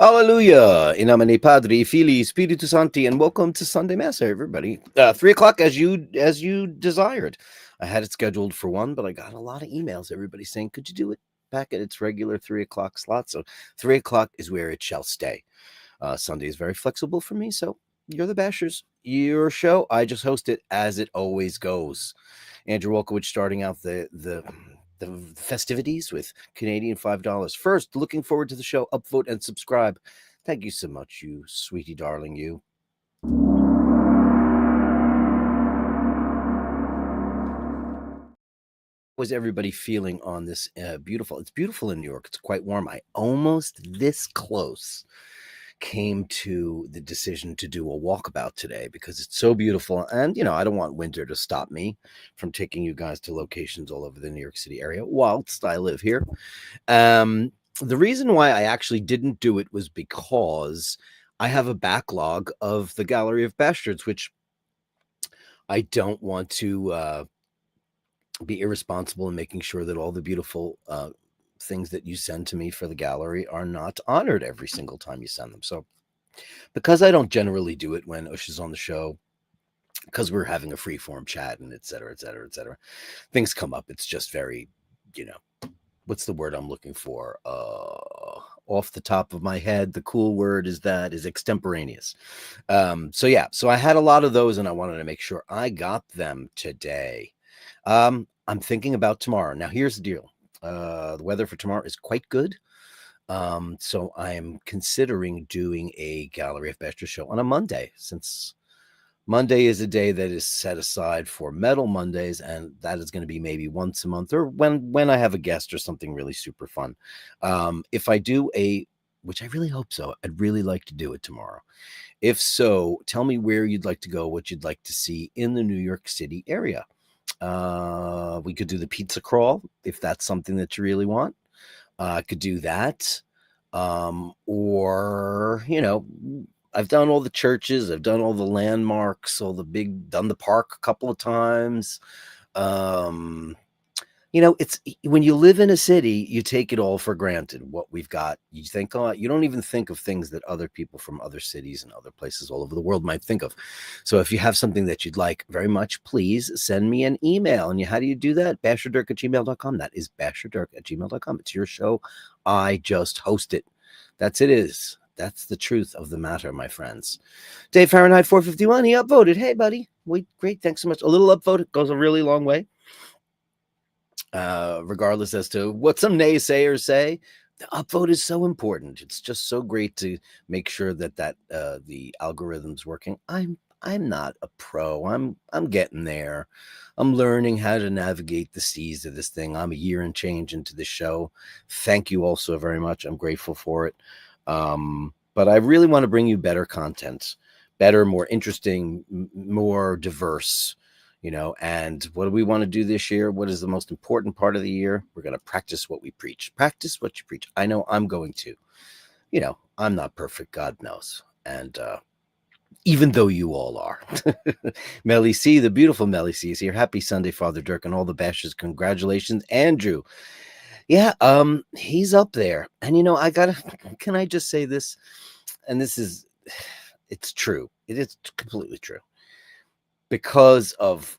Hallelujah. In nomine Padre, Filii, Spiritus Sancti, and welcome to Sunday Mass, everybody. 3 o'clock as you desired. I had it scheduled for 1, but I got a lot of emails. Everybody saying, could you do it back at its regular 3 o'clock slot? So 3 o'clock is where it shall stay. Sunday is very flexible for me, so you're the Bashers. Your show, I just host it as it always goes. Andrew Wolkowicz starting out the festivities with Canadian $5. First, looking forward to the show. Upvote and subscribe. Thank you so much, you sweetie darling, you. Was everybody feeling on this beautiful? It's beautiful in New York. It's quite warm. I almost this close came to the decision to do a walkabout today because it's so beautiful. And, I don't want winter to stop me from taking you guys to locations all over the New York City area whilst I live here. The reason why I actually didn't do it was because I have a backlog of the Gallery of Bashtards, which I don't want to be irresponsible in making sure that all the beautiful things that you send to me for the gallery are not honored every single time you send them. So because I don't generally do it when Ush is on the show, because we're having a free form chat and et cetera, things come up. It's just very, what's the word I'm looking for? Off the top of my head, the cool word is extemporaneous. So I had a lot of those and I wanted to make sure I got them today. I'm thinking about tomorrow. Now, here's the deal. The weather for tomorrow is quite good. So I'm considering doing a Gallery of Bashtards show on a Monday, since Monday is a day that is set aside for Metal Mondays, and that is going to be maybe once a month or when I have a guest or something really super fun. If I do which I really hope so, I'd really like to do it tomorrow. If so, tell me where you'd like to go, what you'd like to see in the New York City area. We could do the pizza crawl if that's something that you really want. I could do that. Or, I've done all the churches, I've done all the landmarks, done the park a couple of times. It's when you live in a city, you take it all for granted, what we've got. You think, you don't even think of things that other people from other cities and other places all over the world might think of. So if you have something that you'd like very much, please send me an email. And how do you do that? Basherdirk@gmail.com. That is Basherdirk@gmail.com. It's your show. I just host it. That's the truth of the matter, my friends. Dave Fahrenheit 451, he upvoted. Hey, buddy. Great. Thanks so much. A little upvote goes a really long way. Regardless as to what some naysayers say, the upvote is so important. It's just so great to make sure that the algorithm's working. I'm not a pro. I'm getting there. I'm learning how to navigate the seas of this thing. I'm a year and change into the show. Thank you all so very much. I'm grateful for it. But I really want to bring you better content, better, more interesting, more diverse. And what do we want to do this year? What is the most important part of the year? We're going to practice what we preach. Practice what you preach. I know I'm going to. I'm not perfect, God knows. And even though you all are. Melly C, the beautiful Melly C is here. Happy Sunday, Father Dirk, and all the Bashers. Congratulations, Andrew. Yeah, he's up there. And can I just say this? And it's true. It is completely true. Because of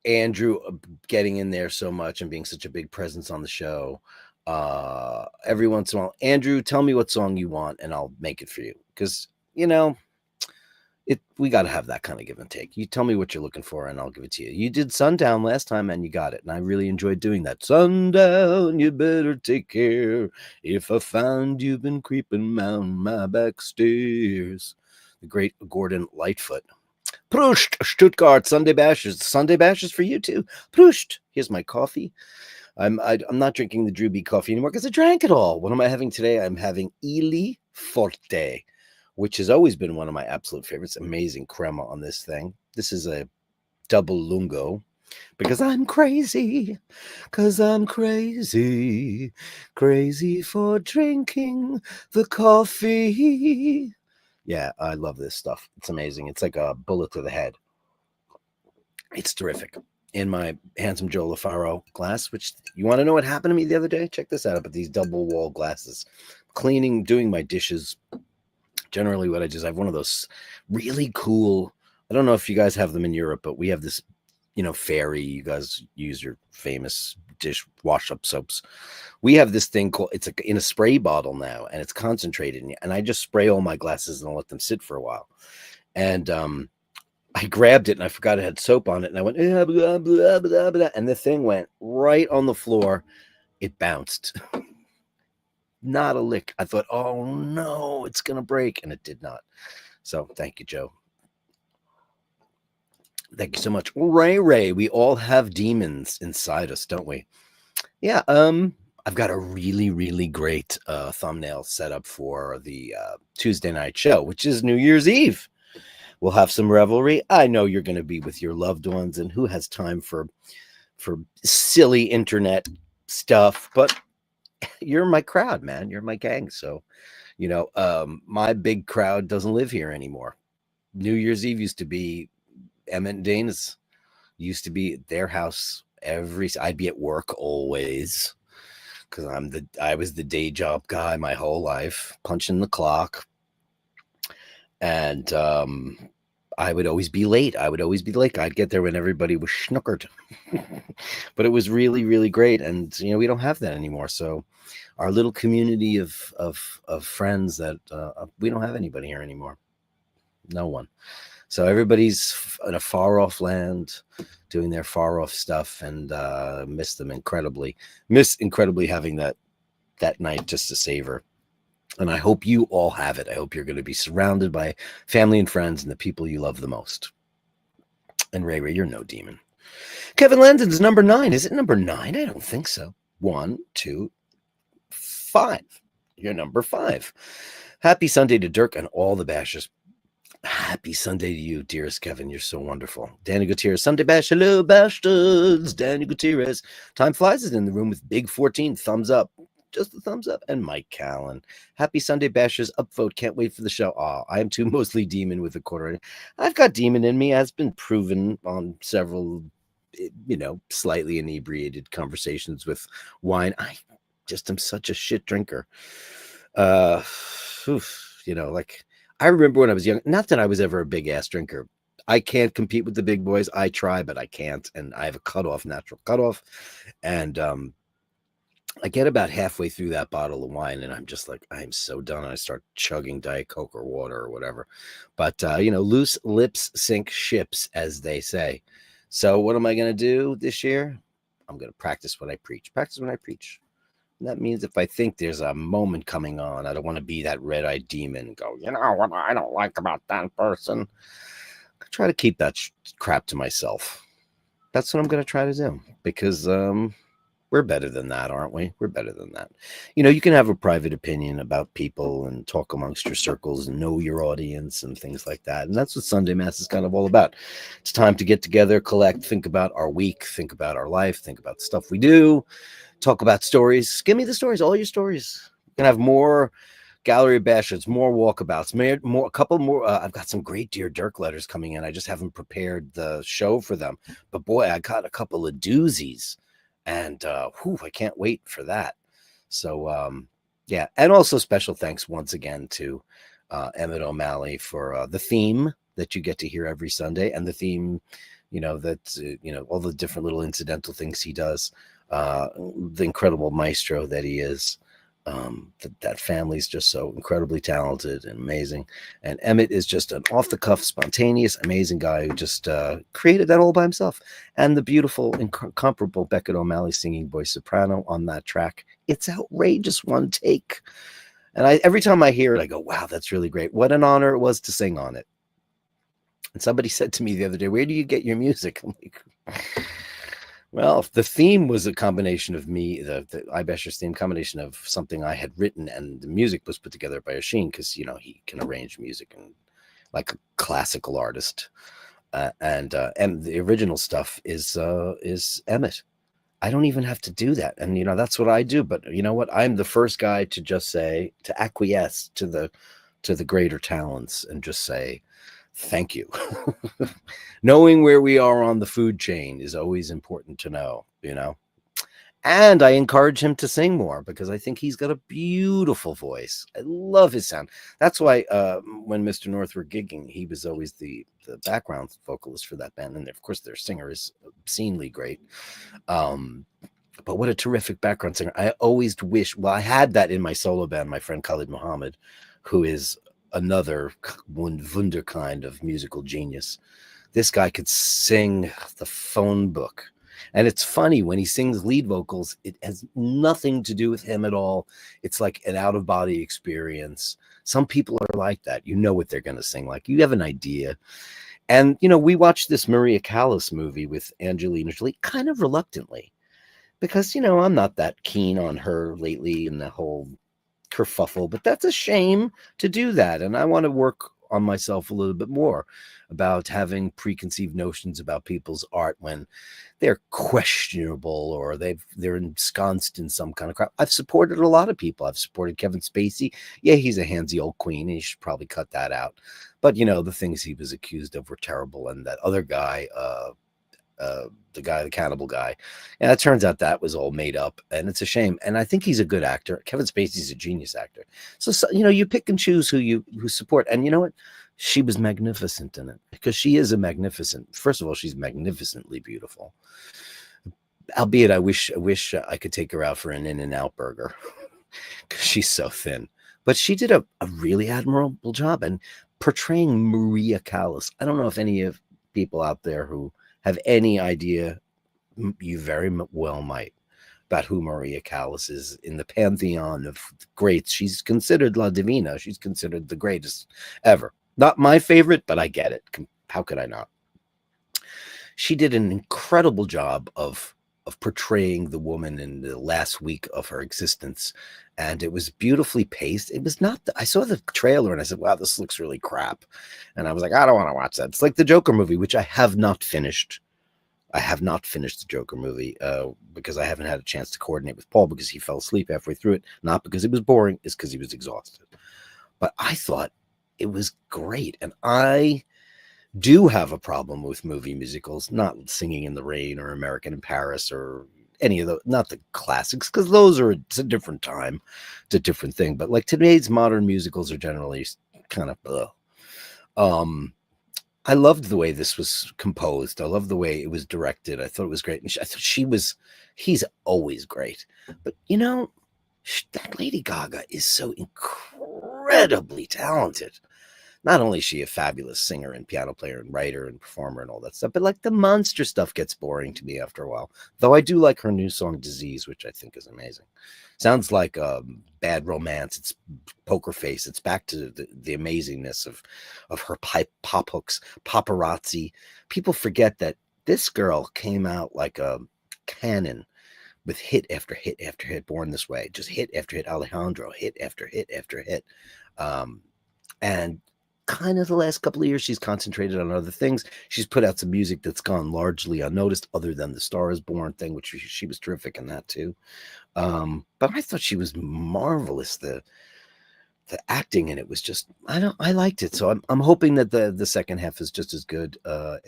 Andrew getting in there so much and being such a big presence on the show, every once in a while, Andrew, tell me what song you want and I'll make it for you. Because, we got to have that kind of give and take. You tell me what you're looking for and I'll give it to you. You did Sundown last time and you got it. And I really enjoyed doing that. Sundown, you better take care. If I find you've been creeping round my back stairs. The great Gordon Lightfoot. Prost, Stuttgart, Sunday Bashers. Sunday Bashers for you too. Prost. Here's my coffee. I'm not drinking the Drew B coffee anymore because I drank it all. What am I having today? I'm having Ili Forte, which has always been one of my absolute favorites. Amazing crema on this thing. This is a double lungo because I'm crazy. Crazy for drinking the coffee. Yeah, I love this stuff. It's amazing. It's like a bullet to the head. It's terrific. in my Handsome Joe LaFaro glass, which you want to know what happened to me the other day? Check this out. I put these double wall glasses, cleaning, doing my dishes. Generally, what I do is I have one of those really cool. I don't know if you guys have them in Europe, but we have this, fairy. You guys use your famous dish wash up soaps. We have this thing called it's in a spray bottle now, and it's concentrated. And I just spray all my glasses and I'll let them sit for a while. And I grabbed it and I forgot it had soap on it, and I went blah, blah, blah, blah, blah, and the thing went right on the floor. It bounced. Not a lick. I thought, oh no, it's gonna break, and it did not. So thank you, Joe. Thank you so much. Ray, we all have demons inside us, don't we? Yeah. I've got a really, really great thumbnail set up for the Tuesday night show, which is New Year's Eve. We'll have some revelry. I know you're going to be with your loved ones, and who has time for silly internet stuff? But you're my crowd, man. You're my gang. So, my big crowd doesn't live here anymore. New Year's Eve used to be Emmett and Dana's. Used to be their house I'd be at work always because I was the day job guy my whole life, punching the clock. And I would always be late. I'd get there when everybody was schnookered. But it was really, really great. And we don't have that anymore. So our little community of friends that we don't have anybody here anymore. No one. So everybody's in a far off land doing their far off stuff, and miss incredibly having that night just to savor. And I hope you all have it. I hope you're going to be surrounded by family and friends and the people you love the most. And Ray, you're no demon. Kevin Landon's number 9. Is it number 9? I don't think so. 1, 2, 5. You're number 5. Happy Sunday to Dirk and all the bashers. Happy Sunday to you, dearest Kevin. You're so wonderful. Danny Gutierrez, Sunday bash. Hello, bastards. Danny Gutierrez. Time Flies is in the room with Big 14. Thumbs up. Just a thumbs up. And Mike Callan. Happy Sunday bashers. Upvote. Can't wait for the show. Oh, I am too mostly demon with a quarter. I've got demon in me, as been proven on several, slightly inebriated conversations with wine. I just am such a shit drinker. I remember when I was young, not that I was ever a big ass drinker. I can't compete with the big boys. I try, but I can't. And I have a natural cutoff. And I get about halfway through that bottle of wine and I'm just like, I'm so done. And I start chugging Diet Coke or water or whatever. But, loose lips sink ships, as they say. So what am I going to do this year? I'm going to practice what I preach. And that means if I think there's a moment coming on, I don't want to be that red-eyed demon and go, what I don't like about that person. I try to keep that crap to myself. That's what I'm going to try to do, because we're better than that, aren't we? We're better than that. You can have a private opinion about people and talk amongst your circles and know your audience and things like that. And that's what Sunday Mass is kind of all about. It's time to get together, collect, think about our week, think about our life, think about the stuff we do. Talk about stories. Give me the stories, all your stories. We're going to have more Gallery of Bashtards, more walkabouts, a couple more. I've got some great Dear Dirk letters coming in. I just haven't prepared the show for them. But boy, I got a couple of doozies. And I can't wait for that. So, yeah. And also special thanks once again to Emmett O'Malley for the theme that you get to hear every Sunday. And the theme, that's, all the different little incidental things he does. The incredible maestro that he is. That family's just so incredibly talented and amazing. And Emmett is just an off-the-cuff, spontaneous, amazing guy who just created that all by himself. And the beautiful, incomparable Beckett O'Malley singing voice soprano on that track. It's outrageous, one take. And every time I hear it, I go, wow, that's really great. What an honor it was to sing on it. And somebody said to me the other day, where do you get your music? I'm like... Well, the theme was a combination of me, the iBashers theme, combination of something I had written, and the music was put together by Oisin, because, he can arrange music and like a classical artist. And the original stuff is Emmett. I don't even have to do that. And, that's what I do. But you know what? I'm the first guy to just say, to acquiesce to the greater talents and just say, Thank you. Knowing where we are on the food chain is always important to know, you know? And I encourage him to sing more because I think he's got a beautiful voice. I love his sound. That's why when Mr. North were gigging, he was always the background vocalist for that band. And of course, their singer is obscenely great. Um, but what a terrific background singer. I always wish, well, I had that in my solo band, my friend Khalid Muhammad, who is another wunderkind of musical genius. This guy could sing the phone book. And it's funny when he sings lead vocals, it has nothing to do with him at all. It's like an out of body experience. Some people are like that. You know what they're going to sing like. You have an idea. And, you know, we watched this Maria Callas movie with Angelina Jolie kind of reluctantly because, you know, I'm not that keen on her lately and the whole kerfuffle, but that's a shame to do that. And I want to work on myself a little bit more about having preconceived notions about people's art when they're questionable or they're ensconced in some kind of crap. I've supported a lot of people. I've supported Kevin Spacey. Yeah, he's a handsy old queen. He should probably cut that out. But you know, the things he was accused of were terrible. And that other guy, the cannibal guy. And it turns out that was all made up, and it's a shame. And I think he's a good actor. Kevin Spacey's a genius actor. So you know, you pick and choose who support. And you know what? She was magnificent in it because she is a magnificent. First of all, she's magnificently beautiful. Albeit, I wish I could take her out for an In-N-Out burger because she's so thin. But she did a really admirable job and portraying Maria Callas. I don't know if any of people out there who have any idea, you very well might, about who Maria Callas is in the pantheon of greats. She's considered La Divina. She's considered the greatest ever. Not my favorite, but I get it. How could I not? She did an incredible job of portraying the woman in the last week of her existence, and it was beautifully paced. It was not. I saw the trailer and I said, "Wow, this looks really crap," and I was like, "I don't want to watch that." It's like the Joker movie, which I have not finished. I have not finished the Joker movie because I haven't had a chance to coordinate with Paul because he fell asleep halfway through it. Not because it was boring, it's because he was exhausted. But I thought it was great, and I do have a problem with movie musicals, not Singing in the Rain or American in Paris or any of the, not the classics, because those are, it's a different time, it's a different thing. But like today's modern musicals are generally kind of, I loved the way this was composed. I loved the way it was directed. I thought it was great. And I thought he's always great. But you know, that Lady Gaga is so incredibly talented. Not only is she a fabulous singer and piano player and writer and performer and all that stuff, but like the monster stuff gets boring to me after a while. Though I do like her new song Disease, which I think is amazing. Sounds like Bad Romance. It's Poker Face. It's back to the amazingness of her pop hooks, paparazzi. People forget that this girl came out like a cannon with hit after hit after hit. Born This Way, just hit after hit. Alejandro, hit after hit after hit. And kind of the last couple of years, she's concentrated on other things. She's put out some music that's gone largely unnoticed, other than the Star Is Born thing, which she was terrific in that too. But I thought she was marvelous. The acting in it was just, I liked it. So I'm hoping that the second half is just as good. I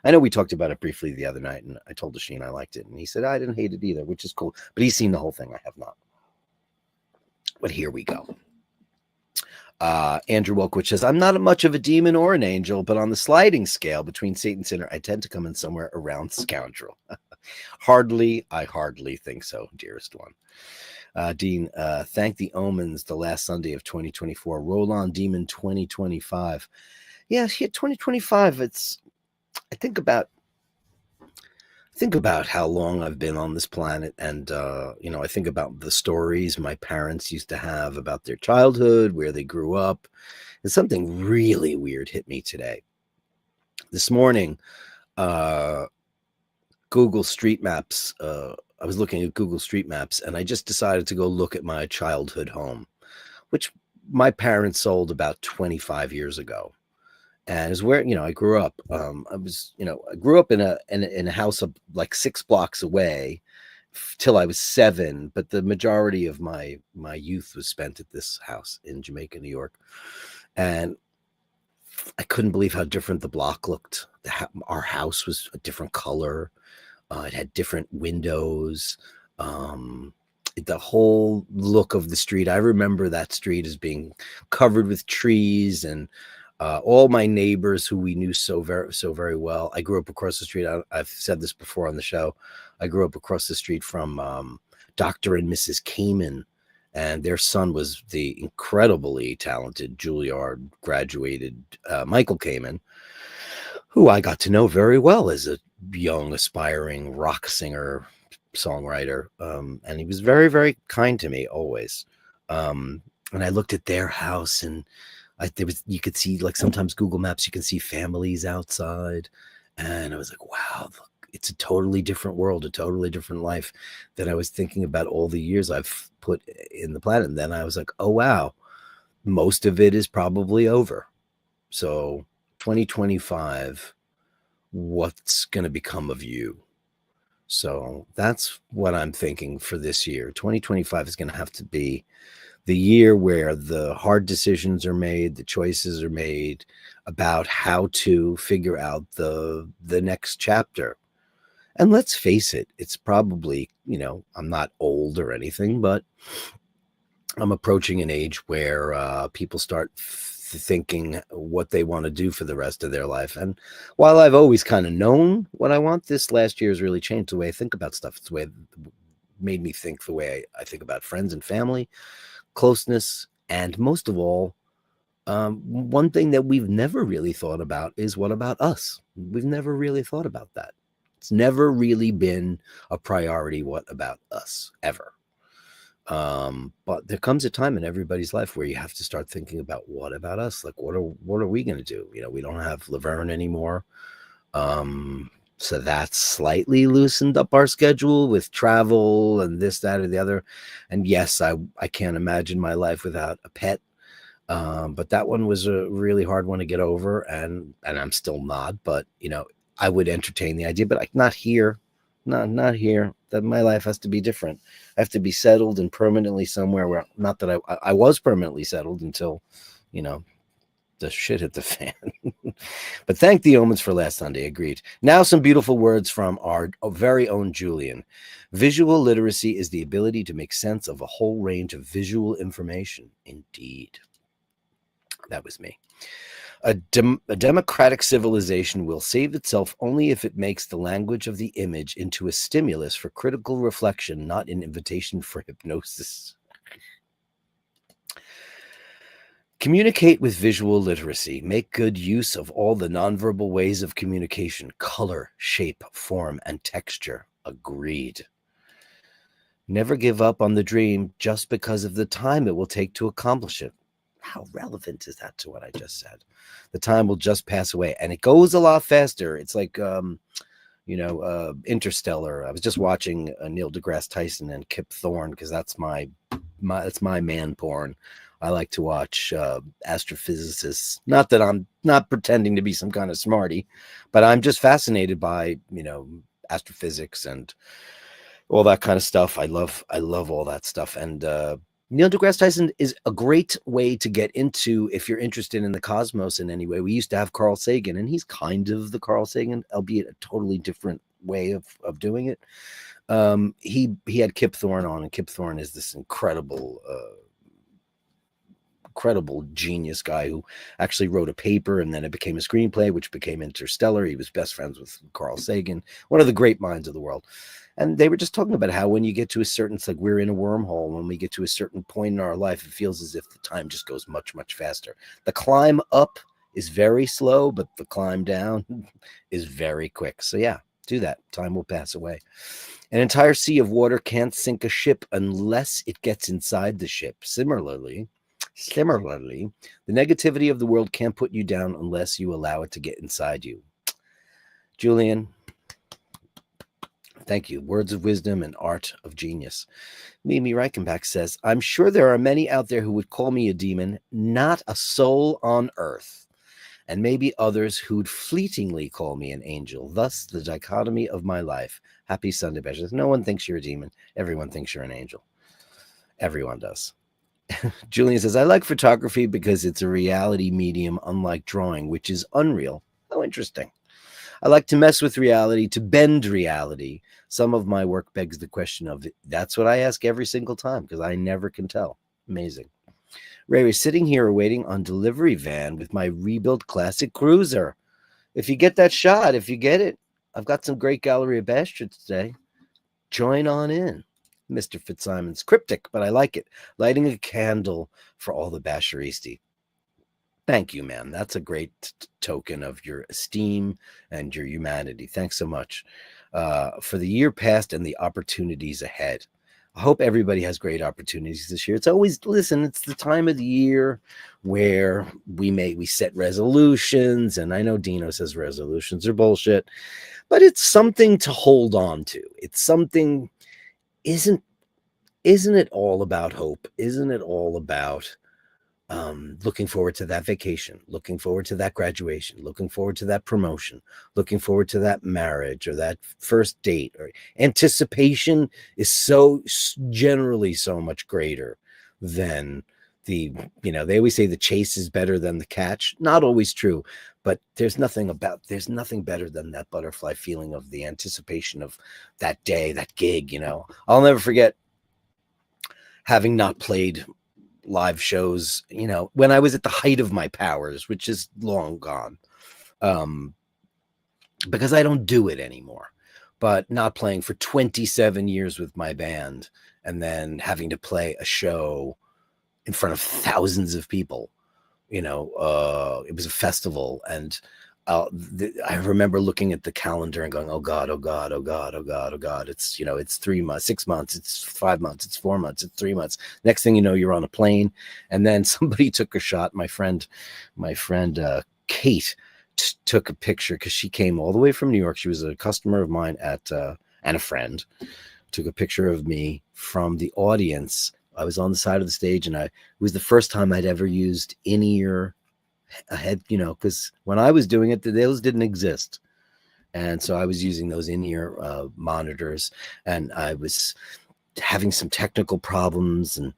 know we talked about it briefly the other night, and I told Sheen I liked it, and he said I didn't hate it either, which is cool. But he's seen the whole thing. I have not. But here we go. Andrew Wilkwich says, I'm not much of a demon or an angel, but on the sliding scale between saint and sinner, I tend to come in somewhere around scoundrel. I hardly think so, dearest one. Dean, thank the omens the last Sunday of 2024. Roll on, Demon 2025. Yeah, 2025. I think about how long I've been on this planet, and I think about the stories my parents used to have about their childhood, where they grew up, and something really weird hit me today. This morning, Google Street Maps, I was looking at Google Street Maps, and I just decided to go look at my childhood home, which my parents sold about 25 years ago. And is where, I grew up. I grew up in a house of like 6 blocks away till I was 7. But the majority of my youth was spent at this house in Jamaica, New York. And I couldn't believe how different the block looked. Our house was a different color. It had different windows. Um, the whole look of the street. I remember that street as being covered with trees, and all my neighbors who we knew so very well. I grew up across the street. I've said this before on the show. I grew up across the street from Dr. and Mrs. Kamen, and their son was the incredibly talented Juilliard graduated Michael Kamen, who I got to know very well as a young, aspiring rock singer, songwriter. And he was very, very kind to me always. And I looked at their house, and you could see, like, sometimes Google Maps, you can see families outside. And I was like, wow, look, it's a totally different world, a totally different life that I was thinking about all the years I've put in the planet. And then I was like, oh, wow, most of it is probably over. So 2025, what's going to become of you? So that's what I'm thinking for this year. 2025 is going to have to be the year where the hard decisions are made, the choices are made about how to figure out the next chapter. And let's face it, it's probably, I'm not old or anything, but I'm approaching an age where people start thinking what they want to do for the rest of their life. And while I've always kind of known what I want, this last year has really changed the way I think about stuff. It's the way it made me think the way I think about friends and family, closeness, and most of all, one thing that we've never really thought about is, what about us? We've never really thought about that. It's never really been a priority. What about us, ever? But there comes a time in everybody's life where you have to start thinking about, what about us? Like, what are we going to do? We don't have Laverne anymore. So that's slightly loosened up our schedule with travel and this, that, or the other. And yes, I can't imagine my life without a pet. But that one was a really hard one to get over, and I'm still not, but I would entertain the idea, but not here. Not here. That my life has to be different. I have to be settled and permanently somewhere where, not that I was permanently settled until, the shit hit the fan. But thank the omens for last Sunday. Agreed. Now some beautiful words from our very own Julian. Visual literacy is the ability to make sense of a whole range of visual information. Indeed. That was me. A democratic civilization will save itself only if it makes the language of the image into a stimulus for critical reflection, not an invitation for hypnosis. Communicate with visual literacy. Make good use of all the nonverbal ways of communication: color, shape, form, and texture. Agreed. Never give up on the dream just because of the time it will take to accomplish it. How relevant is that to what I just said? The time will just pass away, and it goes a lot faster. It's like, Interstellar. I was just watching Neil deGrasse Tyson and Kip Thorne, because that's my man porn. I like to watch astrophysicists. Not that I'm not pretending to be some kind of smarty, but I'm just fascinated by, astrophysics and all that kind of stuff. I love all that stuff. And Neil deGrasse Tyson is a great way to get into, if you're interested in the cosmos in any way. We used to have Carl Sagan, and he's kind of the Carl Sagan, albeit a totally different way of doing it. He had Kip Thorne on, and Kip Thorne is this incredible genius guy who actually wrote a paper, and then it became a screenplay, which became Interstellar. He was best friends with Carl Sagan, one of the great minds of the world. And they were just talking about how when you get to a certain, it's like we're in a wormhole. When we get to a certain point in our life, it feels as if the time just goes much, much faster. The climb up is very slow, but the climb down is very quick. So yeah, do that. Time will pass away. An entire sea of water can't sink a ship unless it gets inside the ship. Similarly, the negativity of the world can't put you down unless you allow it to get inside you. Julian, thank you. Words of wisdom and art of genius. Mimi Reichenbach says, I'm sure there are many out there who would call me a demon, not a soul on earth. And maybe others who'd fleetingly call me an angel. Thus, the dichotomy of my life. Happy Sunday, Bashers. No one thinks you're a demon. Everyone thinks you're an angel. Everyone does. Julian says, I like photography because it's a reality medium, unlike drawing, which is unreal. Oh, interesting. I like to mess with reality, to bend reality. Some of my work begs the question of it. That's what I ask every single time because I never can tell. Amazing. Ray was sitting here waiting on delivery van with my rebuilt classic cruiser. If you get that shot, if you get it, I've got some great Gallery of Bashtards today. Join on in. Mr. Fitzsimon's cryptic, but I like it. Lighting a candle for all the Basheristi. Thank you, man. That's a great token of your esteem and your humanity. Thanks so much for the year past and the opportunities ahead. I hope everybody has great opportunities this year. It's always, listen, it's the time of the year where we set resolutions, and I know Dino says resolutions are bullshit, but it's something to hold on to. It's something, isn't it all about hope? Isn't it all about looking forward to that vacation, looking forward to that graduation, looking forward to that promotion, looking forward to that marriage or that first date? Or anticipation is so generally so much greater than they always say the chase is better than the catch. Not always true, but there's nothing better than that butterfly feeling of the anticipation of that day, that gig. I'll never forget having not played live shows, when I was at the height of my powers, which is long gone, because I don't do it anymore. But not playing for 27 years with my band and then having to play a show in front of thousands of people, it was a festival. And I remember looking at the calendar and going, oh God, oh God, oh God, oh God, oh God. It's, it's 3 months, 6 months, it's 5 months, it's 4 months, it's 3 months. Next thing you know, you're on a plane. And then somebody took a shot. My friend, Kate took a picture because she came all the way from New York. She was a customer of mine and a friend. Took a picture of me from the audience. I was on the side of the stage, and it was the first time I'd ever used in-ear ahead, because when I was doing it, those didn't exist. And so I was using those in-ear monitors, and I was having some technical problems. And,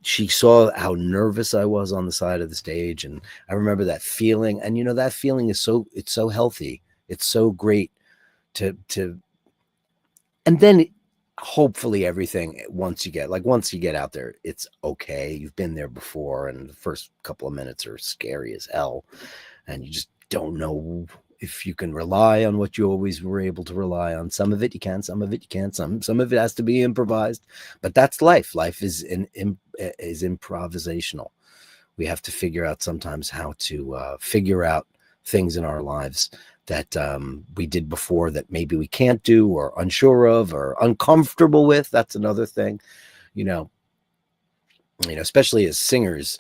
she saw how nervous I was on the side of the stage. And I remember that feeling. And, that feeling it's so healthy. It's so great to, and then hopefully everything, once you get out there, it's okay. You've been there before, and the first couple of minutes are scary as hell, and you just don't know if you can rely on what you always were able to rely on. Some of it you can, some of it you can't. Some of it has to be improvised, but that's life. Life is improvisational. We have to figure out sometimes how to figure out things in our lives that we did before that maybe we can't do, or unsure of, or uncomfortable with. That's another thing, especially as singers,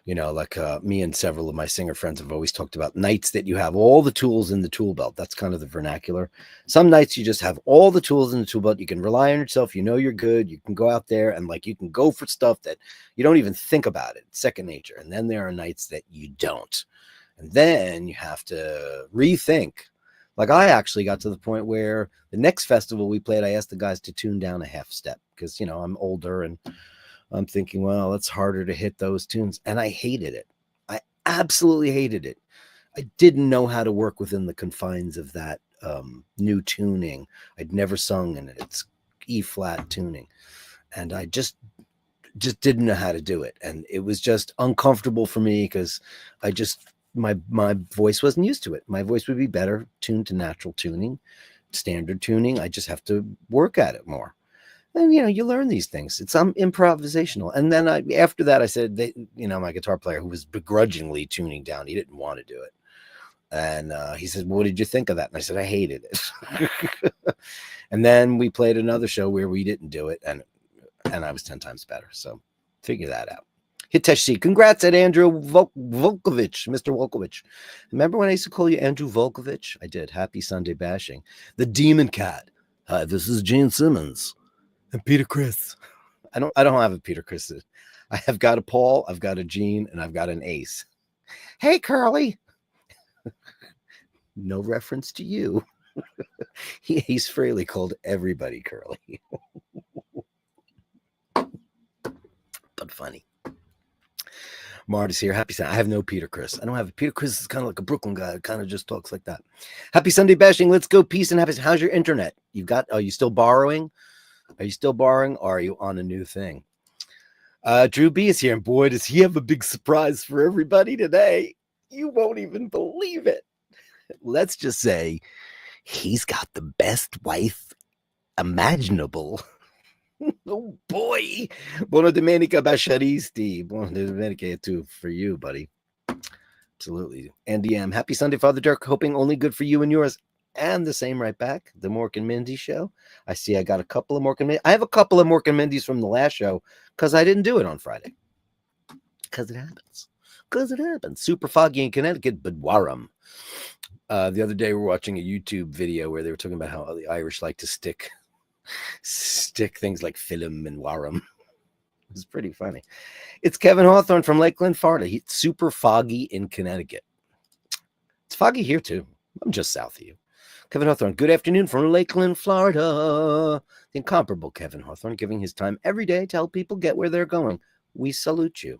like me and several of my singer friends have always talked about nights that you have all the tools in the tool belt. That's kind of the vernacular. Some nights you just have all the tools in the tool belt. You can rely on yourself. You're good. You can go out there and you can go for stuff that you don't even think about it. It's second nature. And then there are nights that you don't. And then you have to rethink. Like I actually got to the point where the next festival we played, I asked the guys to tune down a half step because, I'm older and I'm thinking, well, it's harder to hit those tunes. And I hated it. I absolutely hated it. I didn't know how to work within the confines of that new tuning. I'd never sung in it. It's E flat tuning. And I just didn't know how to do it. And it was just uncomfortable for me because my voice wasn't used to it. My voice would be better tuned to natural tuning, standard tuning. I just have to work at it more. And, you learn these things. It's improvisational. And then after that, I said, my guitar player, who was begrudgingly tuning down, he didn't want to do it. And he said, well, what did you think of that? And I said, I hated it. And then we played another show where we didn't do it. And I was 10 times better. So figure that out. Hitesh C. Congrats at Andrew Volkovich, Mr. Volkovich. Remember when I used to call you Andrew Volkovich? I did. Happy Sunday bashing. The Demon Cat. Hi, this is Gene Simmons and Peter Chris. I don't have a Peter Chris. I have got a Paul, I've got a Gene, and I've got an Ace. Hey, Curly. No reference to you. Ace Frehley called everybody Curly. But funny. Marty's here. Happy Sunday. I have no Peter Chris. I don't have Peter Chris is kind of like a Brooklyn guy. Kind of just talks like that. Happy Sunday bashing. Let's go. Peace and happiness. How's your internet? Are you still borrowing? Are you still borrowing or are you on a new thing? Drew B is here. And boy, does he have a big surprise for everybody today. You won't even believe it. Let's just say he's got the best wife imaginable. Oh boy. Buona domenica basharisti. Buona domenica too for you, buddy. Absolutely. Andy M. Happy Sunday, Father Dirk. Hoping only good for you and yours. And the same right back. The Mork and Mindy show. I see I got a couple of Mork and Mindy. I have a couple of Mork and Mindy's from the last show because I didn't do it on Friday. Because it happens. Super foggy in Connecticut, but warm. The other day we were watching a YouTube video where they were talking about how the Irish like to stick things like film and warm. It's pretty funny. It's Kevin Hawthorne from Lakeland, Florida. He's super foggy in Connecticut. It's foggy here too. I'm just south of you. Kevin Hawthorne, good afternoon from Lakeland, Florida. The incomparable Kevin Hawthorne, giving his time every day to help people get where they're going. We salute you.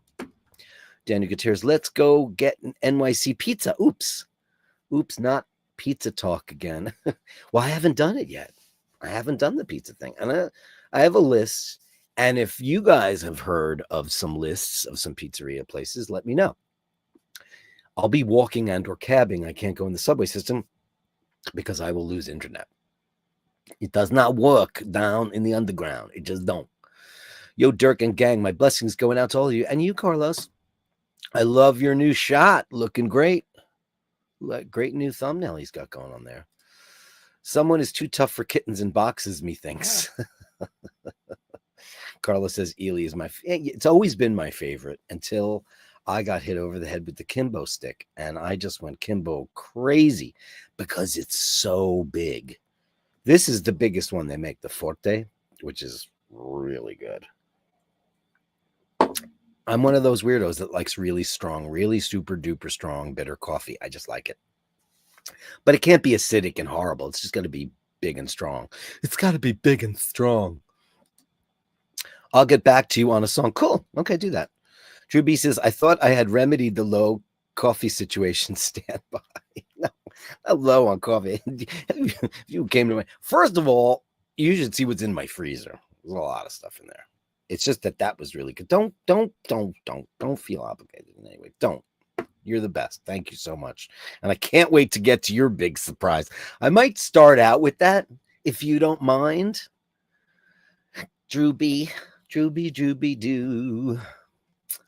Daniel Gutierrez, let's go get an NYC pizza. Oops, not pizza talk again. Well, I haven't done it yet. I haven't done the pizza thing. And I have a list. And if you guys have heard of some lists of some pizzeria places, let me know. I'll be walking and or cabbing. I can't go in the subway system because I will lose internet. It does not work down in the underground. It just don't. Yo, Dirk and gang, my blessings going out to all of you. And you, Carlos. I love your new shot. Looking great. Great new thumbnail he's got going on there. Someone is too tough for kittens in boxes, methinks. Carlos says Ely is it's always been my favorite until I got hit over the head with the Kimbo stick. And I just went Kimbo crazy because it's so big. This is the biggest one they make, the Forte, which is really good. I'm one of those weirdos that likes really strong, really super duper strong, bitter coffee. I just like it. But it can't be acidic and horrible. It's just got to be big and strong. It's got to be big and strong. I'll get back to you on a song. Cool. Okay, do that. Drew B says, I thought I had remedied the low coffee situation. Stand by. No, not low on coffee. If you came to me, first of all, you should see what's in my freezer. There's a lot of stuff in there. It's just that was really good. Don't feel obligated in any way. Don't. You're the best. Thank you so much. And I can't wait to get to your big surprise. I might start out with that, if you don't mind. Drew B, do.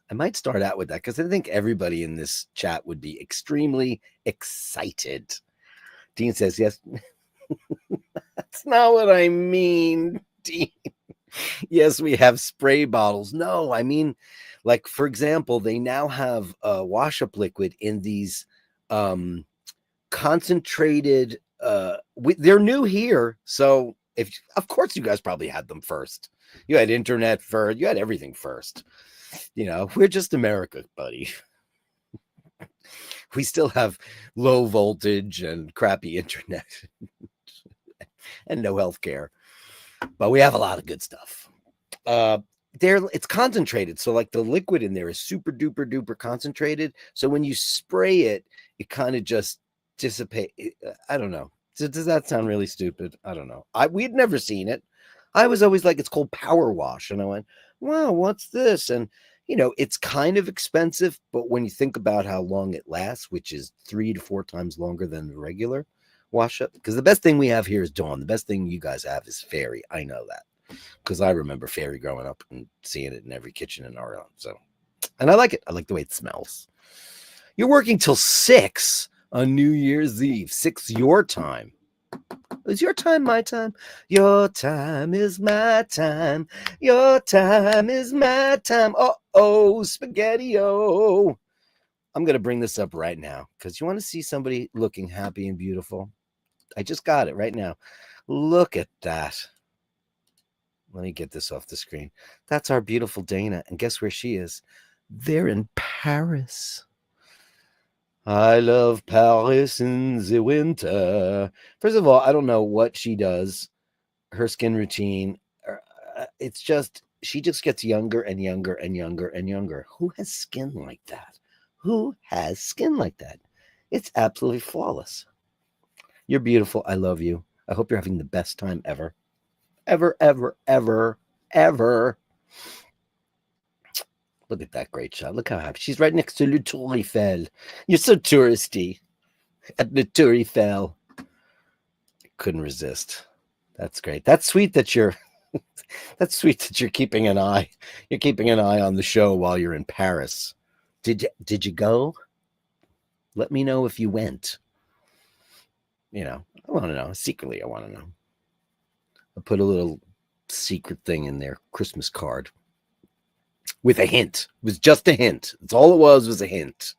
I might start out with that because I think everybody in this chat would be extremely excited. Dean says, yes. That's not what I mean, Dean. Yes, we have spray bottles. No, I mean, like, for example, they now have wash-up liquid in these concentrated, they're new here. So, of course, you guys probably had them first. You had internet first. You had everything first. You know, we're just America, buddy. We still have low voltage and crappy internet and no health care. But we have a lot of good stuff. It's concentrated. So like the liquid in there is super duper duper concentrated. So when you spray it, it kind of just dissipates. I don't know. Does that sound really stupid? I don't know. We'd never seen it. I was always like, it's called power wash. And I went, wow, what's this? And, you know, it's kind of expensive. But when you think about how long it lasts, which is 3 to 4 times longer than the regular wash up, because the best thing we have here is Dawn. The best thing you guys have is Fairy. I know that because I remember Fairy growing up and seeing it in every kitchen in our own. So, and I like it. I like the way it smells. You're working till 6 on New Year's Eve. 6 your time. Is your time my time? Your time is my time. Your time is my time. Oh, spaghetti-o. I'm going to bring this up right now because you want to see somebody looking happy and beautiful. I just got it right now. Look at that. Let me get this off the screen. That's our beautiful Dana. And guess where she is? They're in Paris. I love Paris in the winter. First of all, I don't know what she does. Her skin routine. It's just, she just gets younger and younger and younger and younger. Who has skin like that? Who has skin like that? It's absolutely flawless. You're beautiful. I love you. I hope you're having the best time ever. Ever, ever, ever, ever. Look at that great shot. Look how happy. She's right next to Le Tour Eiffel. You're so touristy. At Le Tour Eiffel. Couldn't resist. That's great. That's sweet that you're that's sweet that you're keeping an eye. You're keeping an eye on the show while you're in Paris. Did you go? Let me know if you went. You know, I want to know. Secretly, I want to know. I put a little secret thing in there, Christmas card. With a hint. It was just a hint. That's all it was a hint.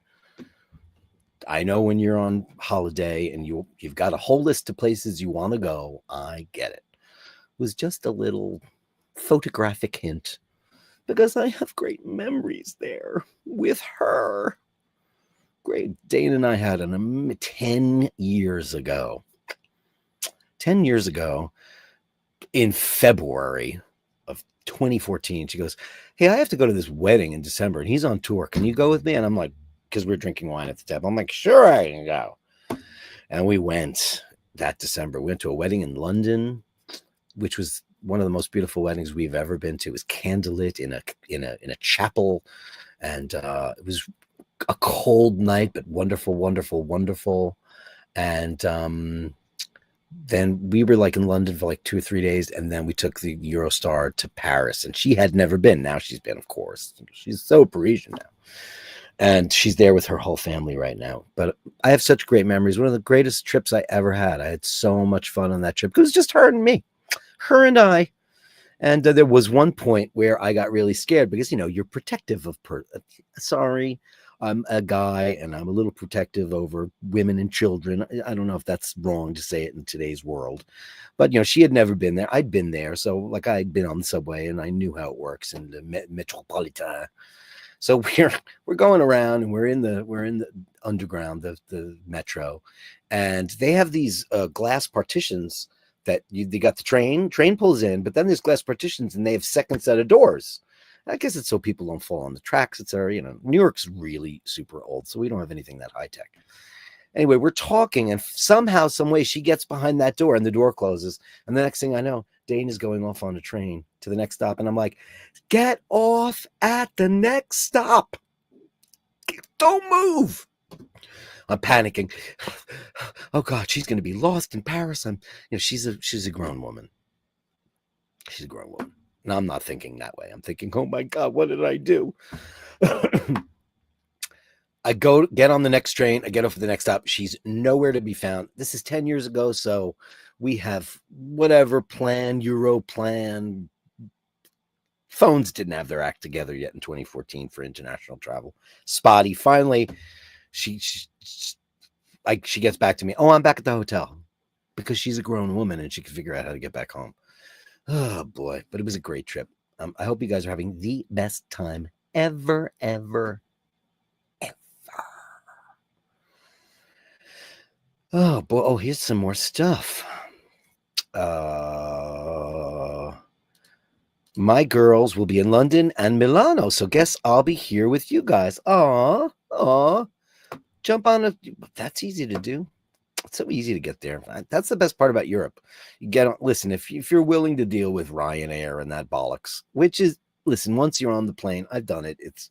I know when you're on holiday and you've got a whole list of places you want to go. I get it. It was just a little photographic hint because I have great memories there with her. Great. Dane and I had 10 years ago. 10 years ago in February of 2014, she goes, hey, I have to go to this wedding in December and he's on tour. Can you go with me? And I'm like, because we're drinking wine at the table. I'm like, sure, I can go. And we went that December. We went to a wedding in London, which was one of the most beautiful weddings we've ever been to. It was candlelit in a chapel. And it was a cold night, but wonderful, wonderful, wonderful. And then we were like in London for like 2 or 3 days. And then we took the Eurostar to Paris. And she had never been. Now she's been, of course. She's so Parisian now. And she's there with her whole family right now. But I have such great memories. One of the greatest trips I ever had. I had so much fun on that trip. It was just her and me, her and I. And there was one point where I got really scared because, you know, you're protective of sorry, I'm a guy and I'm a little protective over women and children. I don't know if that's wrong to say it in today's world. But, you know, she had never been there. I'd been there. So like I'd been on the subway and I knew how it works in the Metropolitan. So we're going around and we're in the underground, the metro, and they have these glass partitions that they got the train pulls in, but then there's glass partitions and they have second set of doors. I guess it's so people don't fall on the tracks. It's our, you know, New York's really super old, so we don't have anything that high tech. Anyway, we're talking, and somehow, some way, she gets behind that door, and the door closes. And the next thing I know, Dane is going off on a train to the next stop, and I'm like, "Get off at the next stop! Don't move!" I'm panicking. Oh God, she's going to be lost in Paris. She's a grown woman. She's a grown woman. Now I'm not thinking that way. I'm thinking, oh my God, what did I do? I go get on the next train. I get off at the next stop. She's nowhere to be found. This is 10 years ago. So we have whatever plan, Euro plan. Phones didn't have their act together yet in 2014 for international travel. Spotty. Finally, she gets back to me. Oh, I'm back at the hotel because she's a grown woman and she can figure out how to get back home. Oh boy, but it was a great trip. I hope you guys are having the best time ever, ever, ever. Oh boy, oh, here's some more stuff. My girls will be in London and Milano, so guess I'll be here with you guys. Aw. Jump on that's easy to do. It's so easy to get there. That's the best part about Europe. Listen, if you're willing to deal with Ryanair and that bollocks, which is, listen, once you're on the plane, I've done it. It's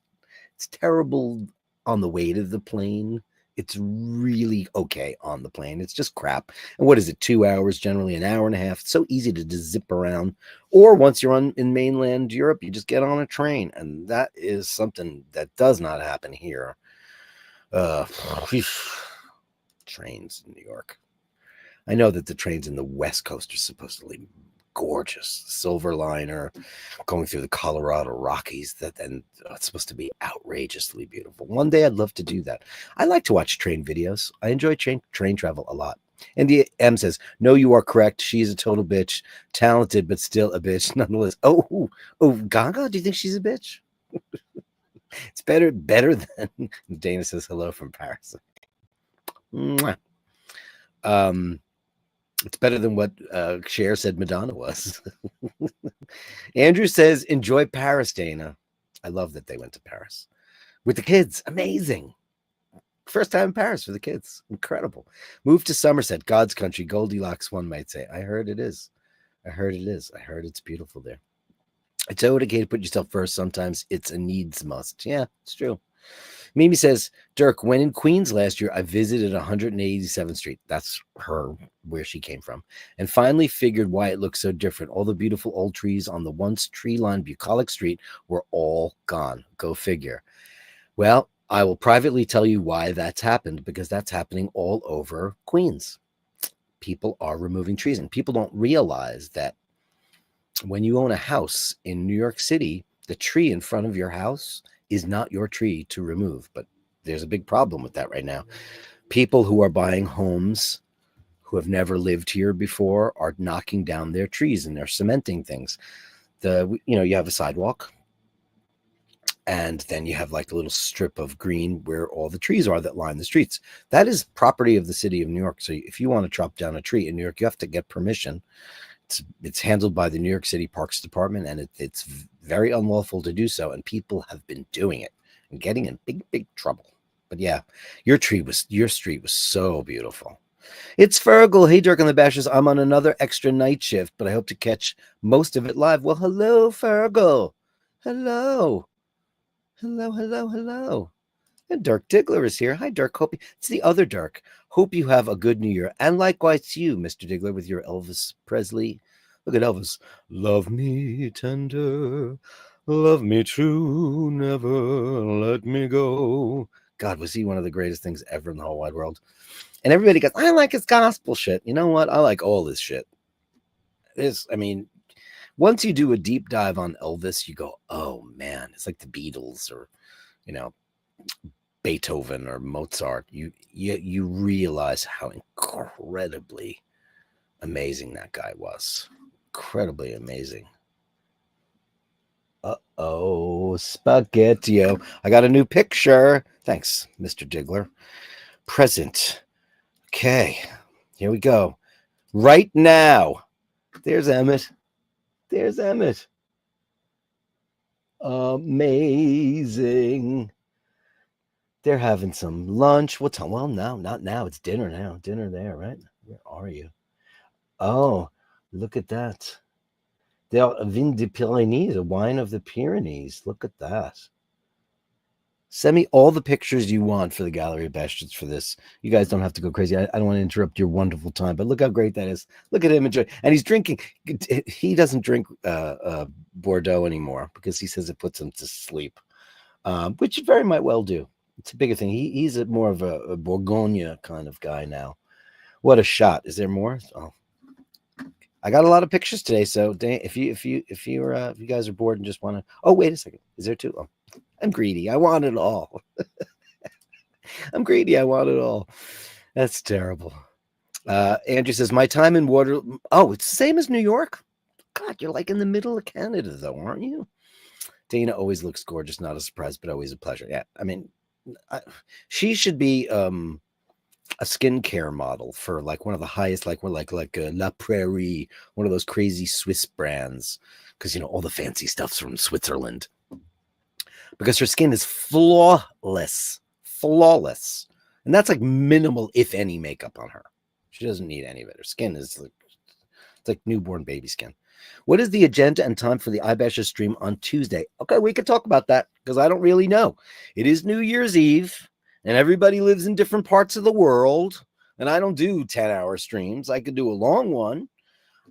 terrible on the way to the plane. It's really okay on the plane. It's just crap. And what is it? 2 hours, generally an hour and a half. It's so easy to just zip around. Or once you're in mainland Europe, you just get on a train. And that is something that does not happen here. Trains in New York. I know that the trains in the West Coast are supposedly gorgeous. Silver Liner, going through the Colorado Rockies. It's supposed to be outrageously beautiful. One day I'd love to do that. I like to watch train videos. I enjoy train travel a lot. India M says, "No, you are correct. She's a total bitch. Talented, but still a bitch nonetheless." Oh, Gaga. Do you think she's a bitch? It's better than Dana says hello from Paris. Mwah. It's better than what Cher said Madonna was. Andrew says, enjoy Paris, Dana. I love that they went to Paris with the kids. Amazing. First time in Paris for the kids. Incredible. Moved to Somerset, God's country, Goldilocks, one might say. I heard it is. I heard it is. I heard it's beautiful there. It's okay to put yourself first. Sometimes it's a needs must. Yeah, it's true. Mimi says, Dirk, when in Queens last year, I visited 187th Street. That's where she came from. And finally figured why it looked so different. All the beautiful old trees on the once tree-lined bucolic street were all gone. Go figure. Well, I will privately tell you why that's happened, because that's happening all over Queens. People are removing trees, and people don't realize that when you own a house in New York City, the tree in front of your house is not your tree to remove. But there's a big problem with that right now. People who are buying homes who have never lived here before are knocking down their trees and they're cementing things. You have a sidewalk, and then you have like a little strip of green where all the trees are that line the streets. That is property of the city of New York. So if you want to chop down a tree in New York, you have to get permission. It's handled by the New York City Parks Department, and it's very unlawful to do so. And people have been doing it and getting in big trouble. But yeah, your street was so beautiful. It's Fergal. Hey, Dirk and the Bashers. I'm on another extra night shift, but I hope to catch most of it live. Well, hello, Fergal. Hello. And Dirk Diggler is here. Hi, Dirk. It's the other Dirk. Hope you have a good New Year. And likewise to you, Mr. Diggler, with your Elvis Presley. Look at Elvis. Love me tender, love me true, never let me go. God, was he one of the greatest things ever in the whole wide world? And everybody goes, I like his gospel shit. You know what? I like all this shit. Once you do a deep dive on Elvis, you go, oh man, it's like the Beatles or, Beethoven or Mozart. You realize how incredibly amazing that guy was. Incredibly amazing. Uh-oh, Spaghettio. I got a new picture. Thanks, Mr. Diggler. Present. Okay, here we go. Right now. There's Emmett. Amazing. They're having some lunch. What time? Well, no, not now. It's dinner now. Dinner there, right? Where are you? Oh, look at that. They're Vin de Pyrénées, the wine of the Pyrenees. Look at that. Send me all the pictures you want for the Gallery of Bashtards for this. You guys don't have to go crazy. I don't want to interrupt your wonderful time, but look how great that is. Look at him enjoy. And he's drinking. He doesn't drink Bordeaux anymore because he says it puts him to sleep, which it very might well do. It's a bigger thing. He's more of a Bourgogne kind of guy now. What a shot. Is there more? Oh, I got a lot of pictures today. So if you guys are bored and just want to, oh, wait a second. Is there two? Oh, I'm greedy. I want it all. I'm greedy. I want it all. That's terrible. Andrew says, my time in Waterloo. Oh, it's the same as New York. God, you're like in the middle of Canada, though, aren't you? Dana always looks gorgeous. Not a surprise, but always a pleasure. Yeah, I mean, she should be a skincare model for like one of the highest, like we're like La Prairie, one of those crazy Swiss brands, because all the fancy stuff's from Switzerland. Because her skin is flawless, and that's like minimal, if any, makeup on her. She doesn't need any of it. Her skin is like newborn baby skin. What is the agenda and time for the iBashers stream on Tuesday? Okay, we could talk about that because I don't really know. It is New Year's Eve, and everybody lives in different parts of the world, and I don't do 10-hour streams. I could do a long one.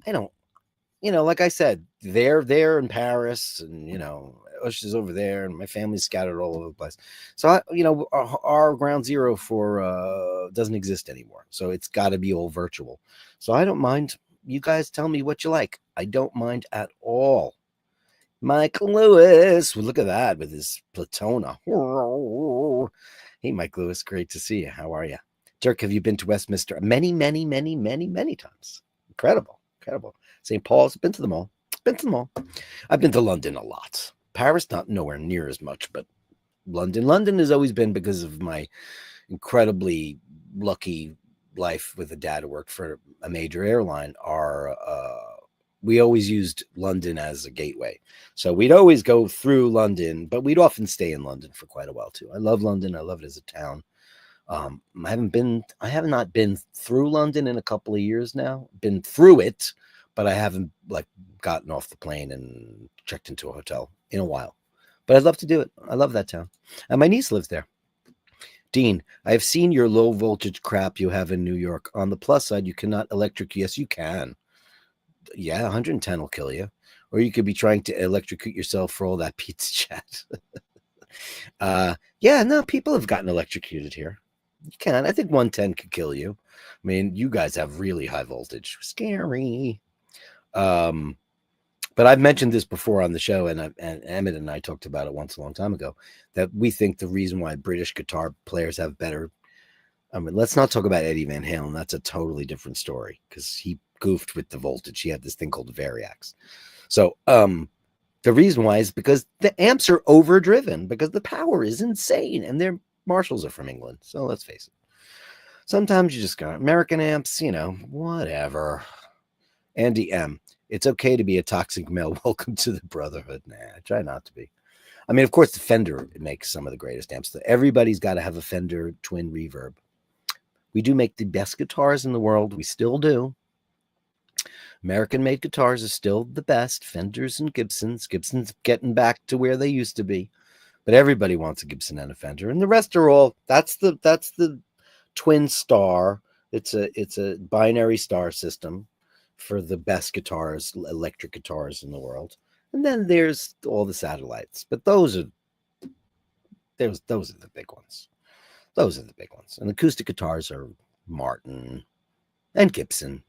I don't, like I said, they're there in Paris, and, Ush is over there, and my family's scattered all over the place. So, our ground zero for doesn't exist anymore. So it's got to be all virtual. So I don't mind. You guys tell me what you like. I don't mind at all. Mike Lewis. Well, look at that with his Platona. Hey, Mike Lewis. Great to see you. How are you? Dirk, have you been to Westminster? Many, many, many, many, many times. Incredible. St. Paul's. Been to them all. I've been to London a lot. Paris, not nowhere near as much, but London has always been, because of my incredibly lucky life with a dad who worked for a major airline, we always used London as a gateway. So we'd always go through London, but we'd often stay in London for quite a while too. I love London. I love it as a town. I have not been through London in a couple of years now. Been through it, but I haven't like gotten off the plane and checked into a hotel in a while. But I'd love to do it. I love that town. And my niece lives there. Dean, I have seen your low voltage crap you have in New York. On the plus side, you cannot electrocute. Yes, you can. Yeah, 110 will kill you. Or you could be trying to electrocute yourself for all that pizza chat. Yeah, no, people have gotten electrocuted here. You can. I think 110 could kill you. I mean, you guys have really high voltage. Scary. But I've mentioned this before on the show, and Emmett and I talked about it once a long time ago, that we think the reason why British guitar players have better. I mean, let's not talk about Eddie Van Halen. That's a totally different story because he goofed with the voltage. He had this thing called variacs. So the reason why is because the amps are overdriven because the power is insane, and their Marshalls are from England. So let's face it. Sometimes you just got American amps, whatever. Andy M. It's okay to be a toxic male. Welcome to the brotherhood. Nah, I try not to be. I mean, of course, the Fender makes some of the greatest amps. Everybody's got to have a Fender twin reverb. We do make the best guitars in the world. We still do. American-made guitars are still the best. Fenders and Gibsons. Gibson's getting back to where they used to be. But everybody wants a Gibson and a Fender. And the rest are all, that's the twin star. It's a binary star system for the best guitars, electric guitars in the world. And then there's all the satellites. But those are the big ones. Those are the big ones. And acoustic guitars are Martin and Gibson.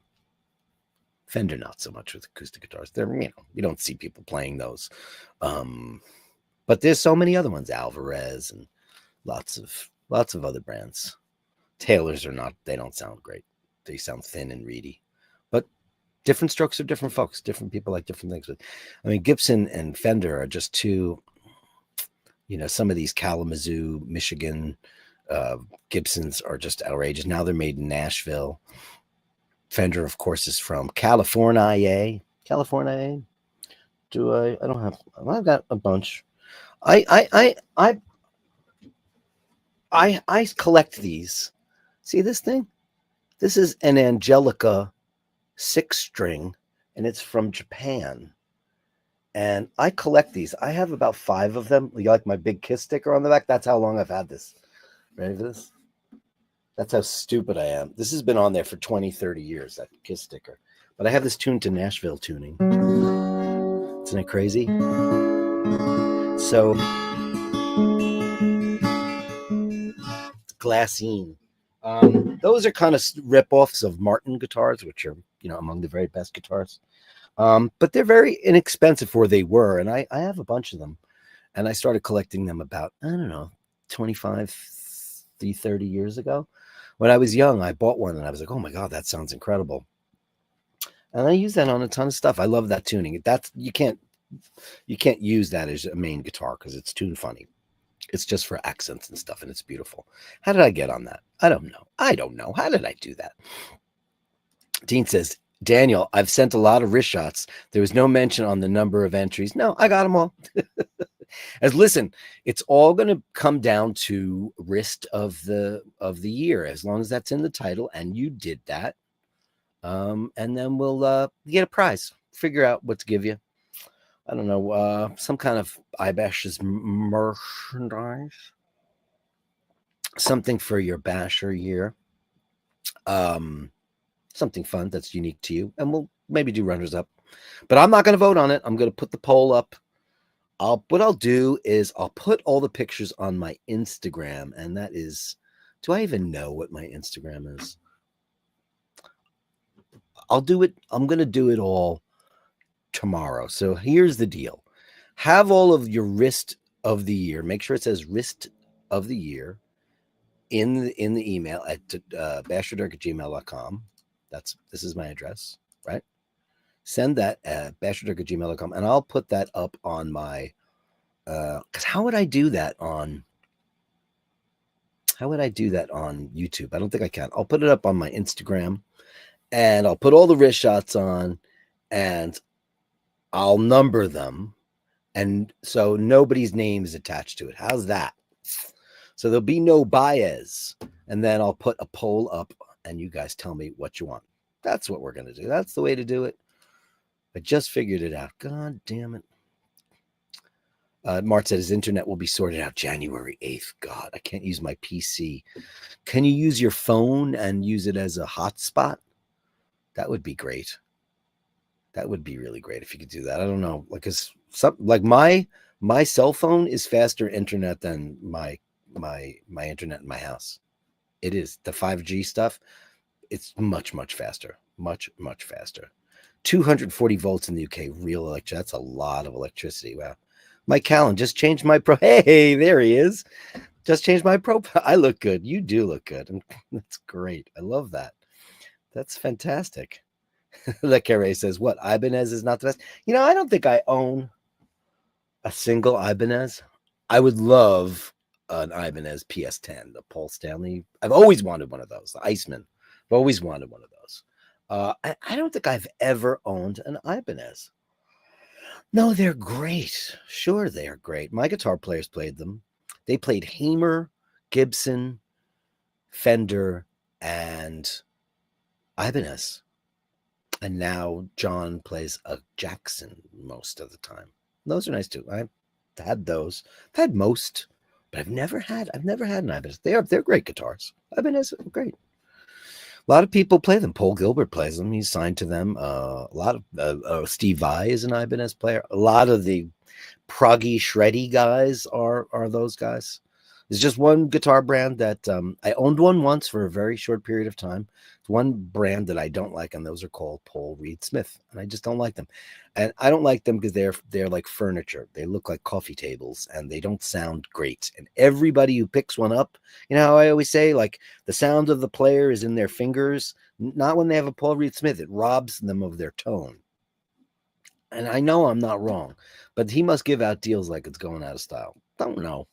Fender, not so much with acoustic guitars. They're, you don't see people playing those. But there's so many other ones, Alvarez and lots of other brands. Taylors are not, they don't sound great. They sound thin and reedy. But different strokes are different folks. Different people like different things. But I mean, Gibson and Fender are just two, some of these Kalamazoo, Michigan Gibsons are just outrageous. Now they're made in Nashville. Fender, of course, is from California. California. I don't have, I've got a bunch. I collect these. See this thing? This is an Angelica 6-string, and it's from Japan. And I collect these. I have about 5 of them. You like my big Kiss sticker on the back? That's how long I've had this. Ready for this? That's how stupid I am. This has been on there for 20, 30 years, that Kiss sticker. But I have this tuned to Nashville tuning. Isn't it crazy? So, Glassine. Those are kind of rip-offs of Martin guitars, which are, among the very best guitars. But they're very inexpensive where they were. And I have a bunch of them. And I started collecting them about, 25, 30 years ago. When I was young, I bought one and I was like, oh my God, that sounds incredible. And I use that on a ton of stuff. I love that tuning. You can't use that as a main guitar because it's tuned funny. It's just for accents and stuff, and it's beautiful. How did I get on that? I don't know. How did I do that? Dean says, Daniel, I've sent a lot of wrist shots. There was no mention on the number of entries. No, I got them all. Listen, it's all going to come down to wrist of the year, as long as that's in the title, and you did that. And then we'll get a prize. Figure out what to give you. I don't know, some kind of iBashers merchandise, something for your Basher year, something fun that's unique to you, and we'll maybe do runners up. But I'm not going to vote on it. I'm going to put the poll up. What I'll do is I'll put all the pictures on my Instagram, and that is, do I even know what my Instagram is? I'll do it. I'm going to do it all tomorrow. So here's the deal. Have all of your wrist of the year. Make sure it says wrist of the year in the email at basherdirk@gmail.com. This is my address, right? Send that at basherdirk@gmail.com, and I'll put that up on my because how would I do that on How would I do that on YouTube? I don't think I can. I'll put it up on my Instagram, and I'll put all the wrist shots on, and I'll number them, and so nobody's name is attached to it. How's that? So there'll be no bias, and then I'll put a poll up, and you guys tell me what you want. That's what we're going to do. That's the way to do it. I just figured it out. God damn it. Mart said his internet will be sorted out January 8th. God, I can't use my PC. Can you use your phone and use it as a hotspot? That would be great. That would be really great if you could do that. I don't know. Like my cell phone is faster internet than my internet in my house. It is. The 5G stuff, it's much faster. Much faster. 240 volts in the UK, real electricity. That's a lot of electricity. Wow. Mike Callan just changed my Hey, there he is. Just changed my profile. I look good. You do look good. And that's great. I love that. That's fantastic. Le Carre says, what? Ibanez is not the best? I don't think I own a single Ibanez. I would love an Ibanez PS10, the Paul Stanley. I've always wanted one of those. The Iceman. I've always wanted one of those. I don't think I've ever owned an Ibanez. No, they're great. Sure, they are great. My guitar players played them. They played Hamer, Gibson, Fender, and Ibanez. And now John plays a Jackson most of the time. Those are nice too. I've had those. I've had most, but I've never had an Ibanez. They're great guitars. Ibanez are great. A lot of people play them. Paul Gilbert plays them. He's signed to them. A lot of Steve Vai is an Ibanez player. A lot of the proggy, shreddy guys are those guys. There's just one guitar brand that I owned one once for a very short period of time. It's one brand that I don't like, and those are called Paul Reed Smith, and I just don't like them. And I don't like them because they're like furniture. They look like coffee tables, and they don't sound great. And everybody who picks one up, how I always say, like, the sound of the player is in their fingers, not when they have a Paul Reed Smith. It robs them of their tone. And I know I'm not wrong, but he must give out deals like it's going out of style. Don't know.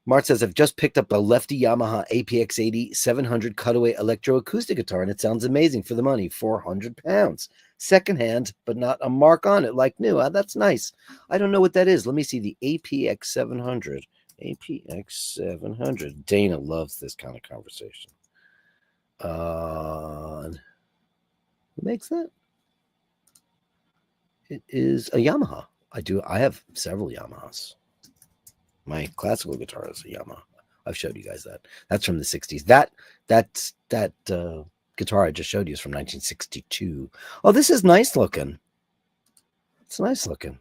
Mart says, I've just picked up a lefty Yamaha APX80 700 cutaway electroacoustic guitar, and it sounds amazing for the money, 400 pounds. Secondhand, but not a mark on it, like new. That's nice. I don't know what that is. Let me see the APX 700. APX 700. Dana loves this kind of conversation. Who makes that? It is a Yamaha. I have several Yamahas. My classical guitar is a Yamaha. I've showed you guys that. That's from the 60s. That guitar I just showed you is from 1962. Oh, this is nice looking. It's nice looking.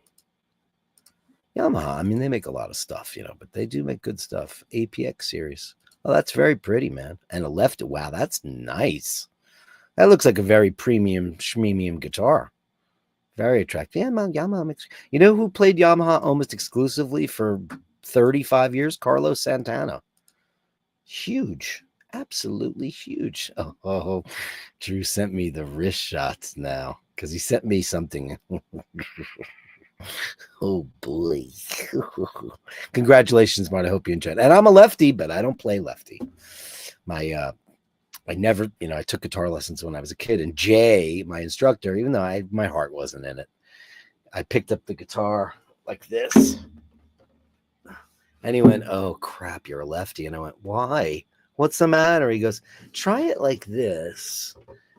Yamaha, I mean, they make a lot of stuff, but they do make good stuff. APX series. Oh, that's very pretty, man. And a left. Wow, that's nice. That looks like a very premium, schmemium guitar. Very attractive. Yeah, Yamaha makes. You know who played Yamaha almost exclusively for 35 years? Carlos Santana. Huge. Absolutely huge. Oh, Drew sent me the wrist shots now because he sent me something. Oh, boy. Congratulations, Mark. I hope you enjoyed it. And I'm a lefty, but I don't play lefty. I never, I took guitar lessons when I was a kid, and Jay, my instructor, even though my heart wasn't in it, I picked up the guitar like this, and he went, "Oh crap, you're a lefty," and I went, "Why? What's the matter?" He goes, "Try it like this,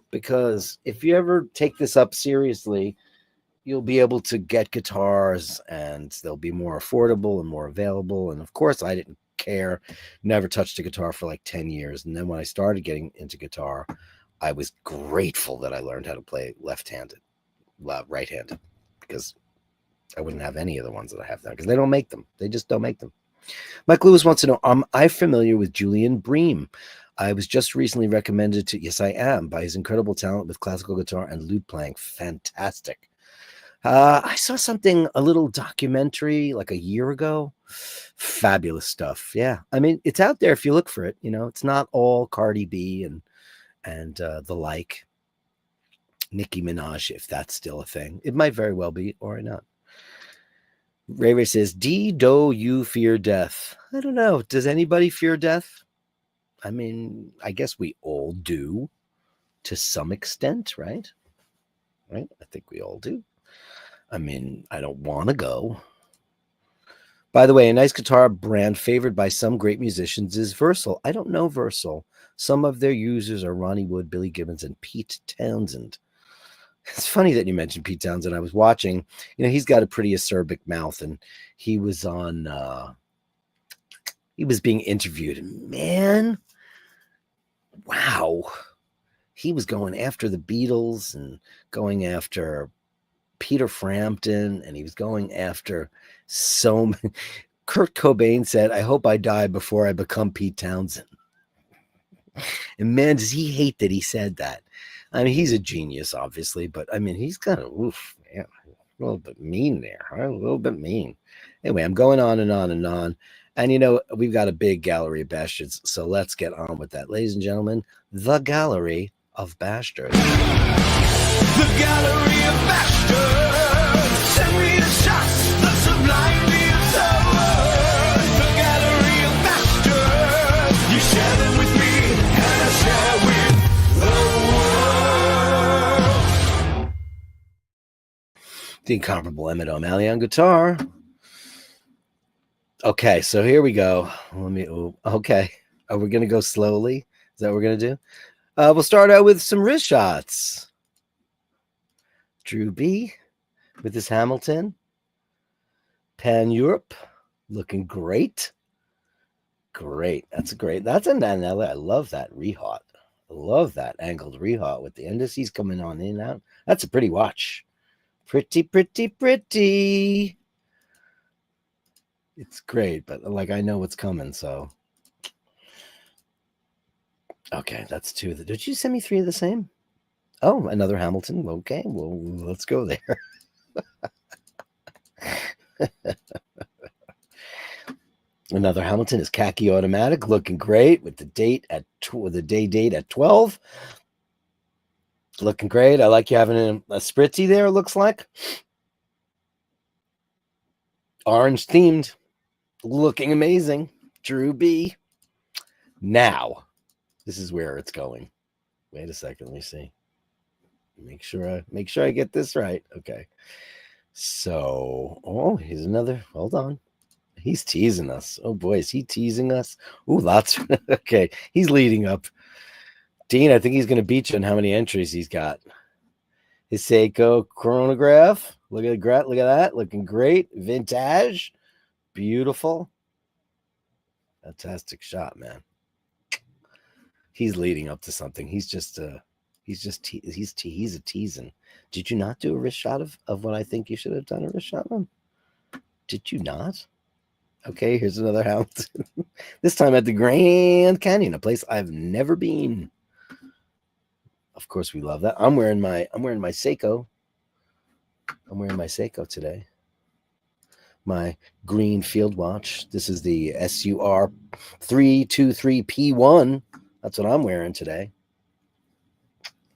because if you ever take this up seriously, you'll be able to get guitars, and they'll be more affordable and more available." And of course, I didn't care, never touched a guitar for like 10 years. And then when I started getting into guitar, I was grateful that I learned how to play right-handed, because I wouldn't have any of the ones that I have now, because they don't make them. They just don't make them. Mike Lewis wants to know, am I familiar with Julian Bream? I was just recently recommended to, yes, I am, by his incredible talent with classical guitar and lute playing. Fantastic. I saw something, a little documentary like a year ago. Fabulous stuff. Yeah. I mean, it's out there if you look for it. It's not all Cardi B and the like. Nicki Minaj, if that's still a thing. It might very well be, or not. Ray Ray says, D, do you fear death? I don't know. Does anybody fear death? I mean, I guess we all do to some extent, right? Right? I think we all do. I mean, I don't want to go. By the way, a nice guitar brand favored by some great musicians is Versal. I don't know Versal. Some of their users are Ronnie Wood, Billy Gibbons, and Pete Townsend. It's funny that you mentioned Pete Townsend. I was watching, he's got a pretty acerbic mouth, and he was on, he was being interviewed. Man, wow. He was going after the Beatles and going after Peter Frampton, and he was going after so many. Kurt Cobain said, I hope I die before I become Pete Townsend. And man, does he hate that he said that. I mean, he's a genius, obviously, but I mean, he's kind of, man, a little bit mean there, huh? A little bit mean. Anyway, I'm going on and on and on. And, we've got a big gallery of bastards, so let's get on with that. Ladies and gentlemen, the Gallery of Bastards. The Gallery of Bashtards. Send me the shots, the sublime, the absurd. The Gallery of Bashtards. You share them with me, and I share with the world. The incomparable Emmett O'Malley on guitar. Okay, so here we go. Okay. Are we going to go slowly? Is that what we're going to do? We'll start out with some wrist shots. Drew B with his Hamilton. Pan Europe looking great. Great. That's another. I love that rehot. I love that angled rehot with the indices coming on in and out. That's a pretty watch. Pretty, pretty, pretty. It's great, but I know what's coming, so. Okay, that's two. Did you send me three of the same? Oh, another Hamilton. Okay, well, let's go there. Another Hamilton is khaki automatic, looking great with the day date at 12. Looking great. I like you having a spritzy there, it looks like. Orange themed. Looking amazing. Drew B. Now, this is where it's going. Wait a second, let me see. Make sure I get this right. Okay. So, here's another. Hold on. He's teasing us. Oh boy, is he teasing us? Ooh, lots. Okay, he's leading up. Dean, I think he's going to beat you on how many entries he's got. His Seiko chronograph. Look at that. Looking great. Vintage. Beautiful. Fantastic shot, man. He's leading up to something. He's a teasing. Did you not do a wrist shot of what I think you should have done a wrist shot on? Did you not? Okay, here's another Hamilton. This time at the Grand Canyon, a place I've never been. Of course, we love that. I'm wearing my Seiko. I'm wearing my Seiko today. My green field watch. This is the SUR 323P1. That's what I'm wearing today.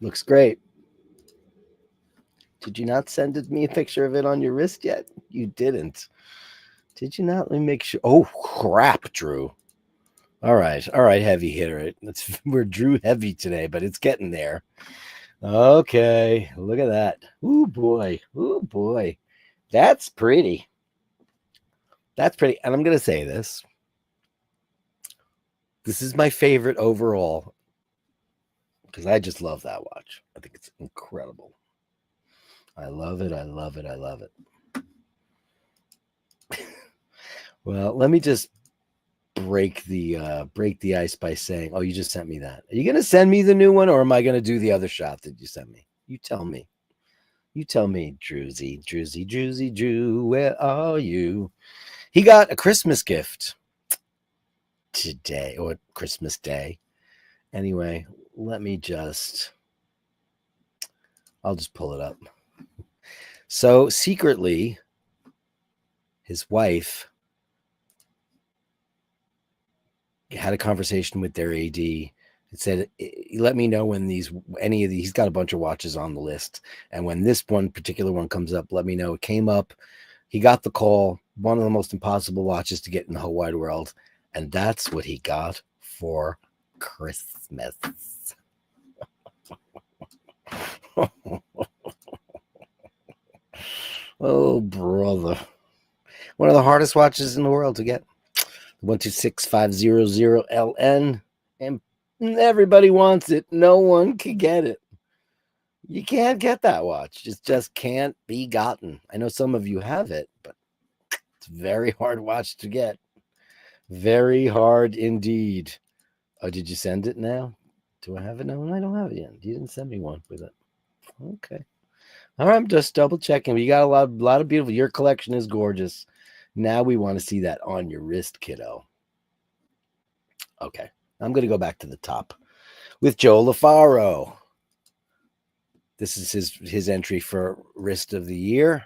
Looks great. Did you not send me a picture of it on your wrist yet? You didn't. Did you not? Let me make sure. Oh, crap, Drew. All right, heavy hitter. We're Drew heavy today, but it's getting there. Okay, look at that. Ooh, boy. That's pretty. And I'm going to say this. This is my favorite overall because I just love that watch. I think it's incredible. I love it. Well, let me just break the ice by saying, you just sent me that. Are you going to send me the new one, or am I going to do the other shot that you sent me? You tell me, Drewsy, Drew, where are you? He got a Christmas gift today, or Christmas Day. Anyway, I'll just pull it up. So secretly, his wife had a conversation with their AD and said, let me know when he's got a bunch of watches on the list. And when this particular one comes up, let me know. It came up. He got the call, one of the most impossible watches to get in the whole wide world, and that's what he got for Christmas. Oh, brother. One of the hardest watches in the world to get. 126500LN. And everybody wants it. No one can get it. You can't get that watch. It just can't be gotten. I know some of you have it, but it's a very hard watch to get. Very hard indeed. Oh, did you send it now? Do I have it? No, I don't have it yet. You didn't send me one with it. Okay. All right, I'm just double checking. You got a lot of beautiful. Your collection is gorgeous. Now we want to see that on your wrist, kiddo. Okay. I'm going to go back to the top with Joe LaFaro. This is his entry for wrist of the year.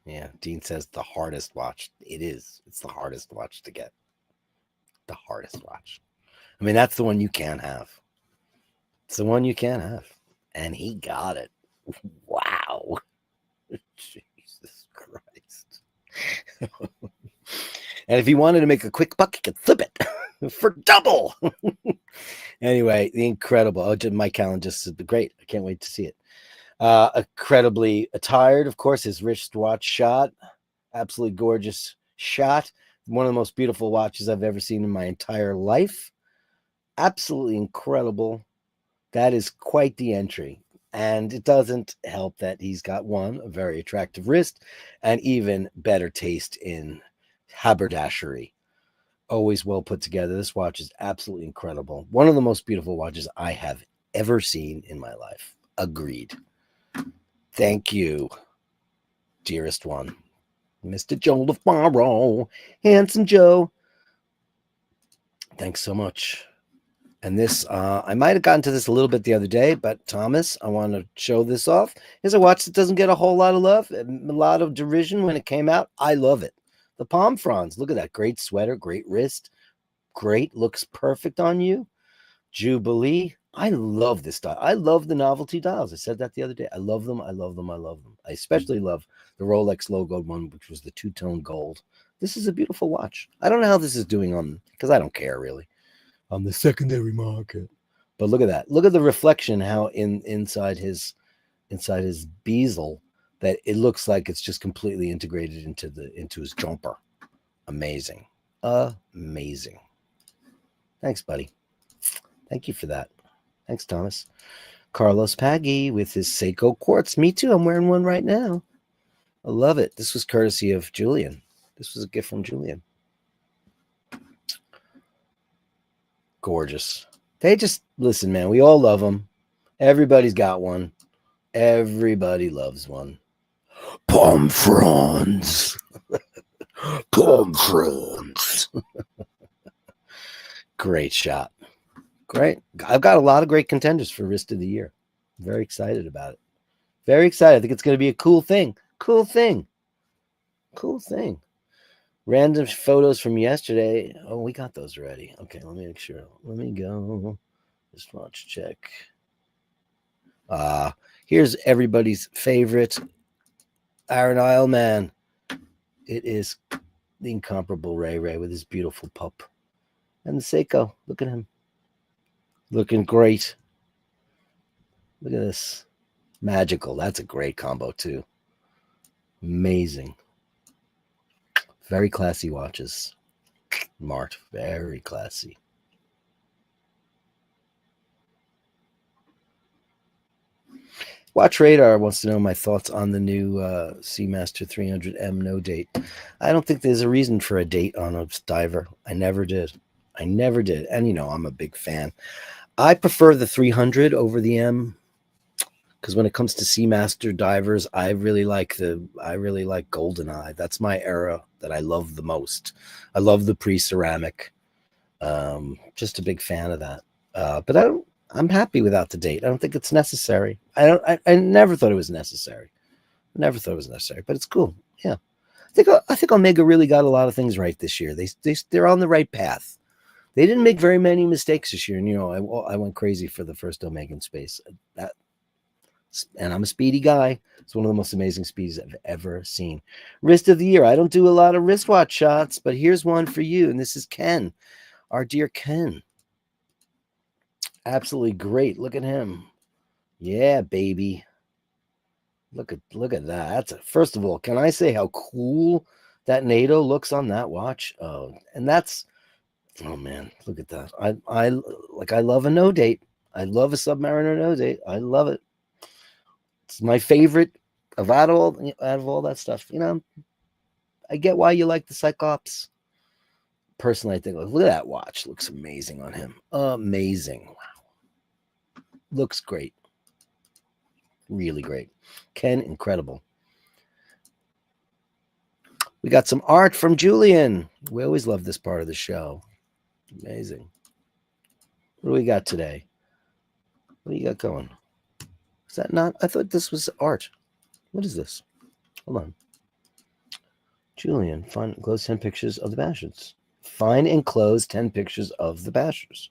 Yeah, Dean says the hardest watch. It is. It's the hardest watch to get. The hardest watch. I mean, that's the one you can't have. It's the one you can't have. And he got it. Wow. Jesus Christ. And if he wanted to make a quick buck, he could flip it for double. Anyway, the incredible. Oh, Mike Callan just said, great. I can't wait to see it. Incredibly attired, of course, his wristwatch shot. Absolutely gorgeous shot. One of the most beautiful watches I've ever seen in my entire life. Absolutely incredible. That is quite the entry. And it doesn't help that he's got a very attractive wrist, and even better taste in haberdashery. Always well put together. This watch is absolutely incredible. One of the most beautiful watches I have ever seen in my life. Agreed. Thank you, dearest one. Mr. Joe LaFaro. Handsome Joe. Thanks so much. And this, I might have gotten to this a little bit the other day, but Thomas, I want to show this off. Here's a watch that doesn't get a whole lot of love, a lot of derision when it came out. I love it. The Palm Fronds. Look at that. Great sweater, great wrist. Great. Looks perfect on you. Jubilee. I love this style. I love the novelty dials. I said that the other day. I love them. I love them. I love them. I especially love the Rolex logoed one, which was the two-tone gold. This is a beautiful watch. I don't know how this is doing on, because I don't care really, on the secondary market. But look at that. Look at the reflection, how inside his bezel, that it looks like it's just completely integrated into his jumper. Amazing. Amazing. Thanks, buddy. Thank you for that. Thanks, Thomas. Carlos Paggi with his Seiko quartz. Me too. I'm wearing one right now. I love it. This was courtesy of Julian. This was a gift from Julian. Gorgeous. They just, listen, man, we all love them. Everybody's got one. Everybody loves one. Palm fronds. Palm fronds. Great shot. Great. I've got a lot of great contenders for wrist of the year. I'm very excited about it. Very excited. I think it's going to be a cool thing. Cool thing. Cool thing. Random photos from yesterday. Oh, we got those already. Okay, let me make sure. Let me go. Just watch check. Here's everybody's favorite Iron Isle man. It is the incomparable Ray with his beautiful pup. And the Seiko. Look at him. Looking great. Look at this. Magical. That's a great combo too. Amazing. Very classy watches. Mart. Very classy. Watch Radar wants to know my thoughts on the new Seamaster 300M no date. I don't think there's a reason for a date on a diver. I never did. And you know, I'm a big fan. I prefer the 300 over the M, because when it comes to Seamaster divers, I really like GoldenEye. That's my era that I love the most. I love the pre-ceramic. Just a big fan of that. But I'm happy without the date. I don't think it's necessary. I never thought it was necessary. But it's cool. Yeah. I think Omega really got a lot of things right this year. They're on the right path. They didn't make very many mistakes this year, and I went crazy for the first Omega in space. And I'm a speedy guy. It's one of the most amazing speeds I've ever seen. Wrist of the year. I don't do a lot of wristwatch shots, but here's one for you, and this is Ken, our dear Ken. Absolutely great. Look at him. Yeah, baby. Look at that. First of all, can I say how cool that NATO looks on that watch? Oh, and oh man, look at that. I love a no date. I love a Submariner no date. I love it. It's my favorite out of all that stuff. I get why you like the Cyclops. Personally, I think look at that watch. Looks amazing on him. Amazing. Wow. Looks great. Really great. Ken, incredible. We got some art from Julian. We always love this part of the show. Amazing. What do we got today? What do you got going? Is that not? I thought this was art. What is this? Hold on. Julian, find and close 10 pictures of the Bashers. Find and close 10 pictures of the Bashers.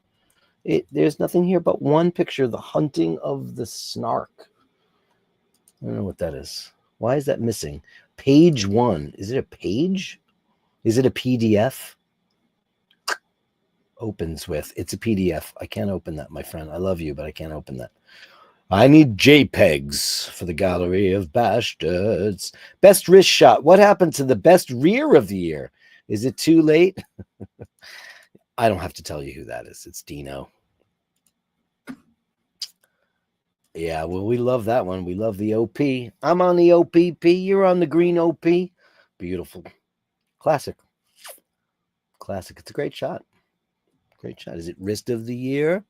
There's nothing here but one picture, the hunting of the snark. I don't know what that is. Why is that missing? Page 1. Is it a page? Is it a PDF? Opens with. It's a PDF. I can't open that, my friend. I love you, but I can't open that. I need JPEGs for the Gallery of Bashtards. Best wrist shot. What happened to the best rear of the year? Is it too late? I don't have to tell you who that is. It's Dino. Yeah, well, we love that one. We love the OP. I'm on the OPP. You're on the green OP. Beautiful. Classic. Classic. It's a great shot. Great shot. Is it wrist of the year?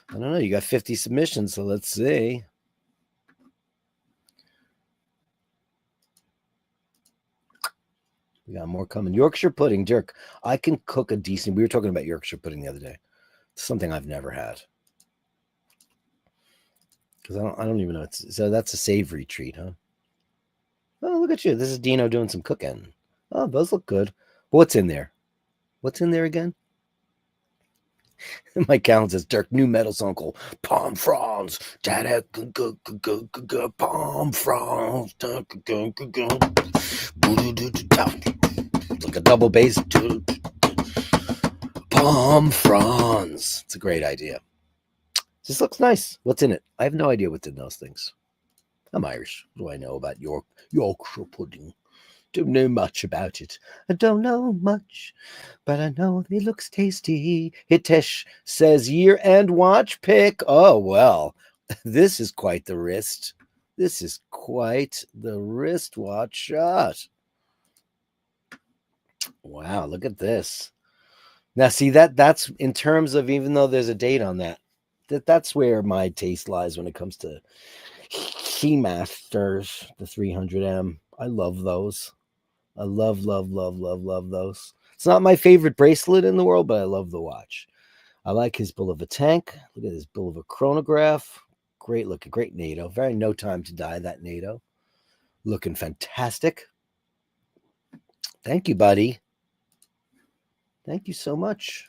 I don't know. You got 50 submissions, so let's see. We got more coming. Yorkshire pudding, Dirk. I can cook a decent. We were talking about Yorkshire pudding the other day. It's something I've never had. Because I don't even know. So that's a savory treat, huh? Oh, look at you. This is Dino doing some cooking. Oh, those look good. What's in there? What's in there again? My calendar says Dirk, new metal song called Palm Fronds. Palm Fronds. Like a double bass. Palm Fronds. It's a great idea. This looks nice. What's in it? I have no idea what's in those things. I'm Irish. What do I know about Yorkshire pudding? Don't know much about it. I don't know much, but I know it looks tasty. Hitesh says year-end watch pick. Oh, well, this is quite the wrist. This is quite the wristwatch shot. Wow, look at this. Now, see, that's in terms of, even though there's a date on that's where my taste lies when it comes to Masters, the 300M. I love those. I love those. It's not my favorite bracelet in the world, but I love the watch. I like his Bull of a Tank. Look at his Bull of a Chronograph. Great looking, great NATO. Very no time to die, that NATO. Looking fantastic. Thank you, buddy. Thank you so much.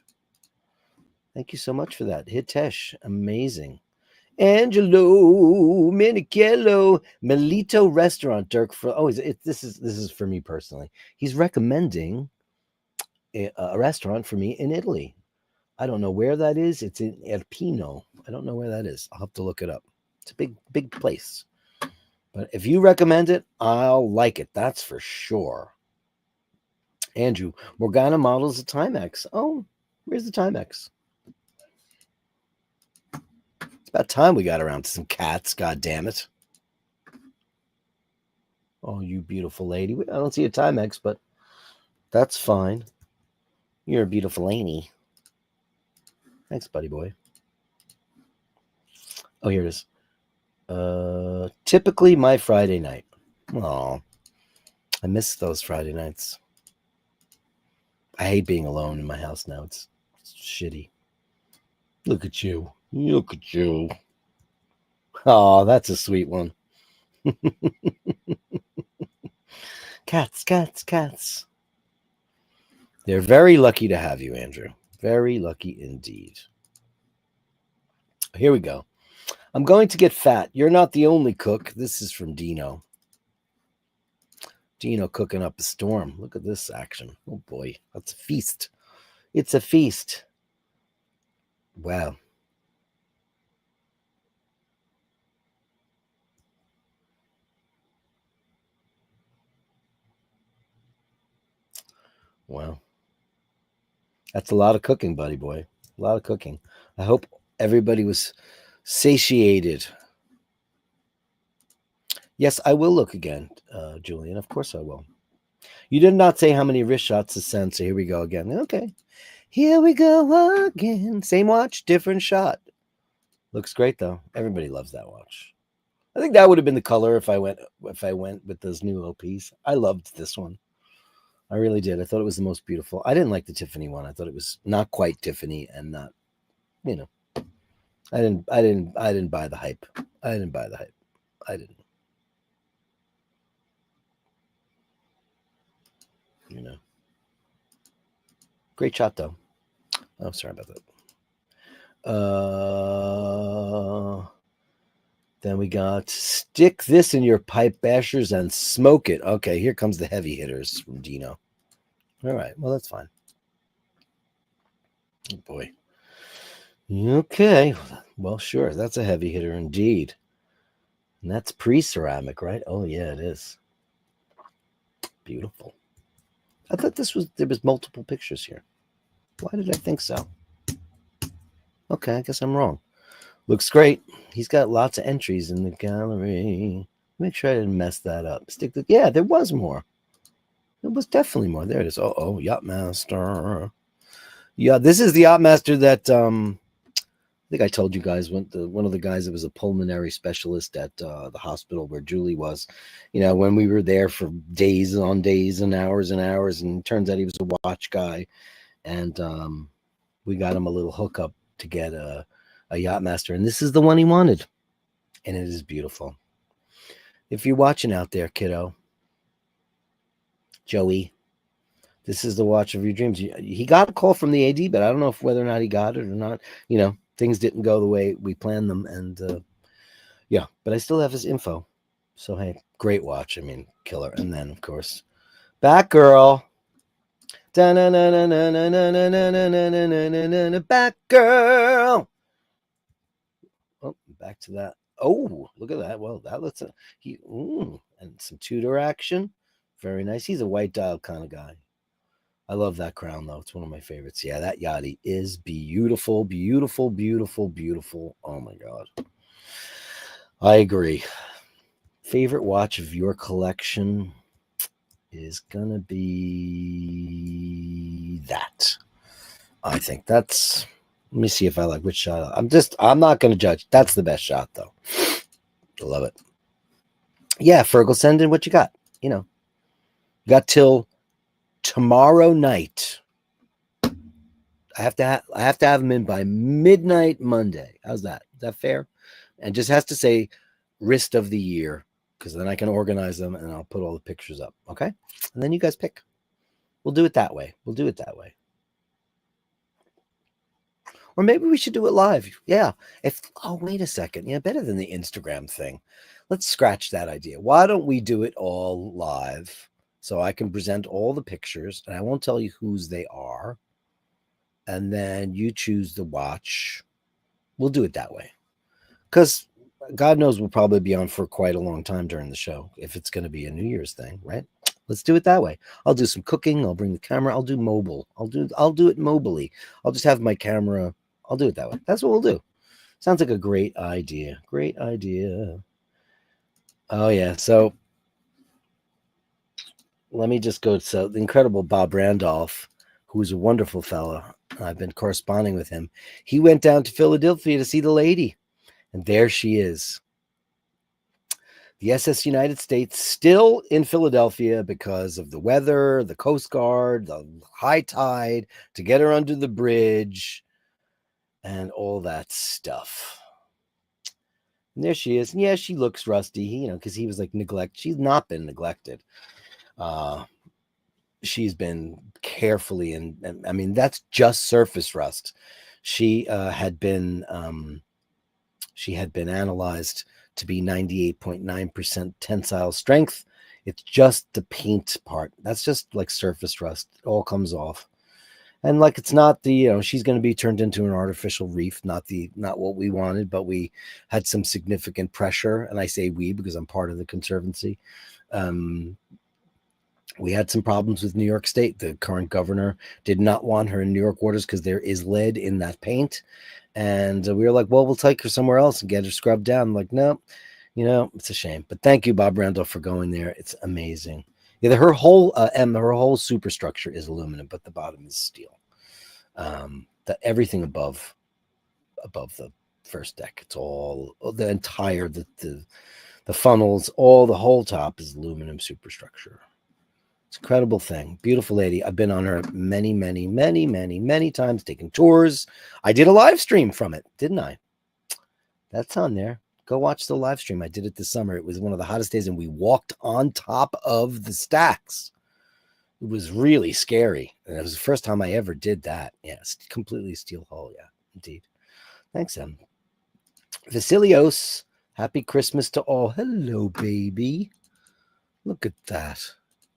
Thank you so much for that. Hitesh, amazing. Angelo Minichello, Melito Restaurant, Dirk. This is for me personally. He's recommending a restaurant for me in Italy. I don't know where that is. It's in Erpino. I don't know where that is. I'll have to look it up. It's a big place. But if you recommend it, I'll like it. That's for sure. Andrew, Morgana models a Timex. Oh, where's the Timex? It's about time we got around to some cats. God damn it. Oh, you beautiful lady. I don't see a Timex, but that's fine. You're a beautiful lady. Thanks, buddy boy. Oh, here it is. Typically my Friday night. Oh, I miss those Friday nights. I hate being alone in my house now. It's shitty. Look at you. Look at you. Oh, that's a sweet one. Cats. They're very lucky to have you, Andrew. Very lucky indeed. Here we go. I'm going to get fat. You're not the only cook. This is from Dino. Dino cooking up a storm. Look at this action. Oh boy, that's a feast. It's a feast. Wow. Wow. That's a lot of cooking, buddy boy. A lot of cooking. I hope everybody was satiated. Yes, I will look again, Julian. Of course I will. You did not say how many wrist shots to send, so here we go again. Okay. Here we go again. Same watch, different shot. Looks great though. Everybody loves that watch. I think that would have been the color if I went with those new OPs. I loved this one. I really did. I thought it was the most beautiful. I didn't like the Tiffany one. I thought it was not quite Tiffany and not, you know. I didn't buy the hype. I didn't buy the hype. I didn't. You know. Great shot though. Oh, sorry about that. Then we got stick this in your pipe, Bashers, and smoke it. Okay, here comes the heavy hitters from Dino. All right, well, that's fine. Oh, boy. Okay, well, sure. That's a heavy hitter indeed. And that's pre-ceramic, right? Oh, yeah, it is. Beautiful. I thought there was multiple pictures here. Why did I think so? Okay, I guess I'm wrong. Looks great. He's got lots of entries in the gallery. Make sure I didn't mess that up. Yeah, there was more. There was definitely more. There it is. Oh, Yachtmaster. Yeah, this is the Yachtmaster that I think I told you guys one of the guys that was a pulmonary specialist at the hospital where Julie was. You know, when we were there for days on days and hours, and it turns out he was a watch guy, and we got him a little hookup to get a Yachtmaster, and this is the one he wanted, and it is beautiful. If you're watching out there, kiddo, Joey, this is the watch of your dreams. He got a call from the AD, but I don't know whether or not he got it or not. You know, things didn't go the way we planned them, and yeah, but I still have his info. So hey, great watch. I mean, killer. And then of course, Batgirl. Batgirl. Oh, back to that. Oh, look at that. Well, that looks and some Tudor action. Very nice. He's a white dial kind of guy. I love that crown though. It's one of my favorites. Yeah, that Yachty is beautiful, beautiful, beautiful, beautiful. Oh my god. I agree. Favorite watch of your collection is gonna be that. I think that's. Let me see if I like which shot. I'm not gonna judge. That's the best shot though. I love it. Yeah, Fergal, send in what you got. You know, you got till tomorrow night. I have to have them in by midnight Monday. How's that? Is that fair? And just has to say wrist of the year, because then I can organize them and I'll put all the pictures up. Okay. And then you guys pick. We'll do it that way. Or maybe we should do it live. Yeah. Wait a second. Yeah, better than the Instagram thing. Let's scratch that idea. Why don't we do it all live so I can present all the pictures and I won't tell you whose they are. And then you choose the watch. We'll do it that way. Because God knows we'll probably be on for quite a long time during the show if it's going to be a New Year's thing, right? Let's do it that way. I'll do some cooking. I'll bring the camera. I'll do mobile. I'll do it mobily. I'll just have my camera. I'll do it that way. That's what we'll do. Sounds like a great idea. Great idea. Oh, yeah. So let me just go. So the incredible Bob Randolph, who's a wonderful fellow. I've been corresponding with him. He went down to Philadelphia to see the lady. And there she is. The SS United States still in Philadelphia because of the weather, the Coast Guard, the high tide to get her under the bridge and all that stuff. And there she is. And yeah, she looks rusty, because he was like neglect. She's not been neglected. she's been carefully, and I mean, that's just surface rust. She had been analyzed to be 98.9% tensile strength. It's just the paint part. That's just like surface rust. It all comes off. And like, it's not the, she's going to be turned into an artificial reef, not what we wanted, but we had some significant pressure. And I say we because I'm part of the conservancy. We had some problems with New York State. The current governor did not want her in New York waters because there is lead in that paint. And we were like, well, we'll take her somewhere else and get her scrubbed down. I'm like, no, it's a shame. But thank you, Bob Randall, for going there. It's amazing. Yeah, her whole superstructure is aluminum, but the bottom is steel. Everything above the first deck, it's all the entire the funnels, the whole top is aluminum superstructure. It's an incredible thing. Beautiful lady. I've been on her many, many, many, many, many times, taking tours. I did a live stream from it, didn't I? That's on there. Go watch the live stream. I did it this summer. It was one of the hottest days, and we walked on top of the stacks. It was really scary. And it was the first time I ever did that. Yes, completely steel hull. Yeah, indeed. Thanks, Em. Vasilios, happy Christmas to all. Hello, baby. Look at that.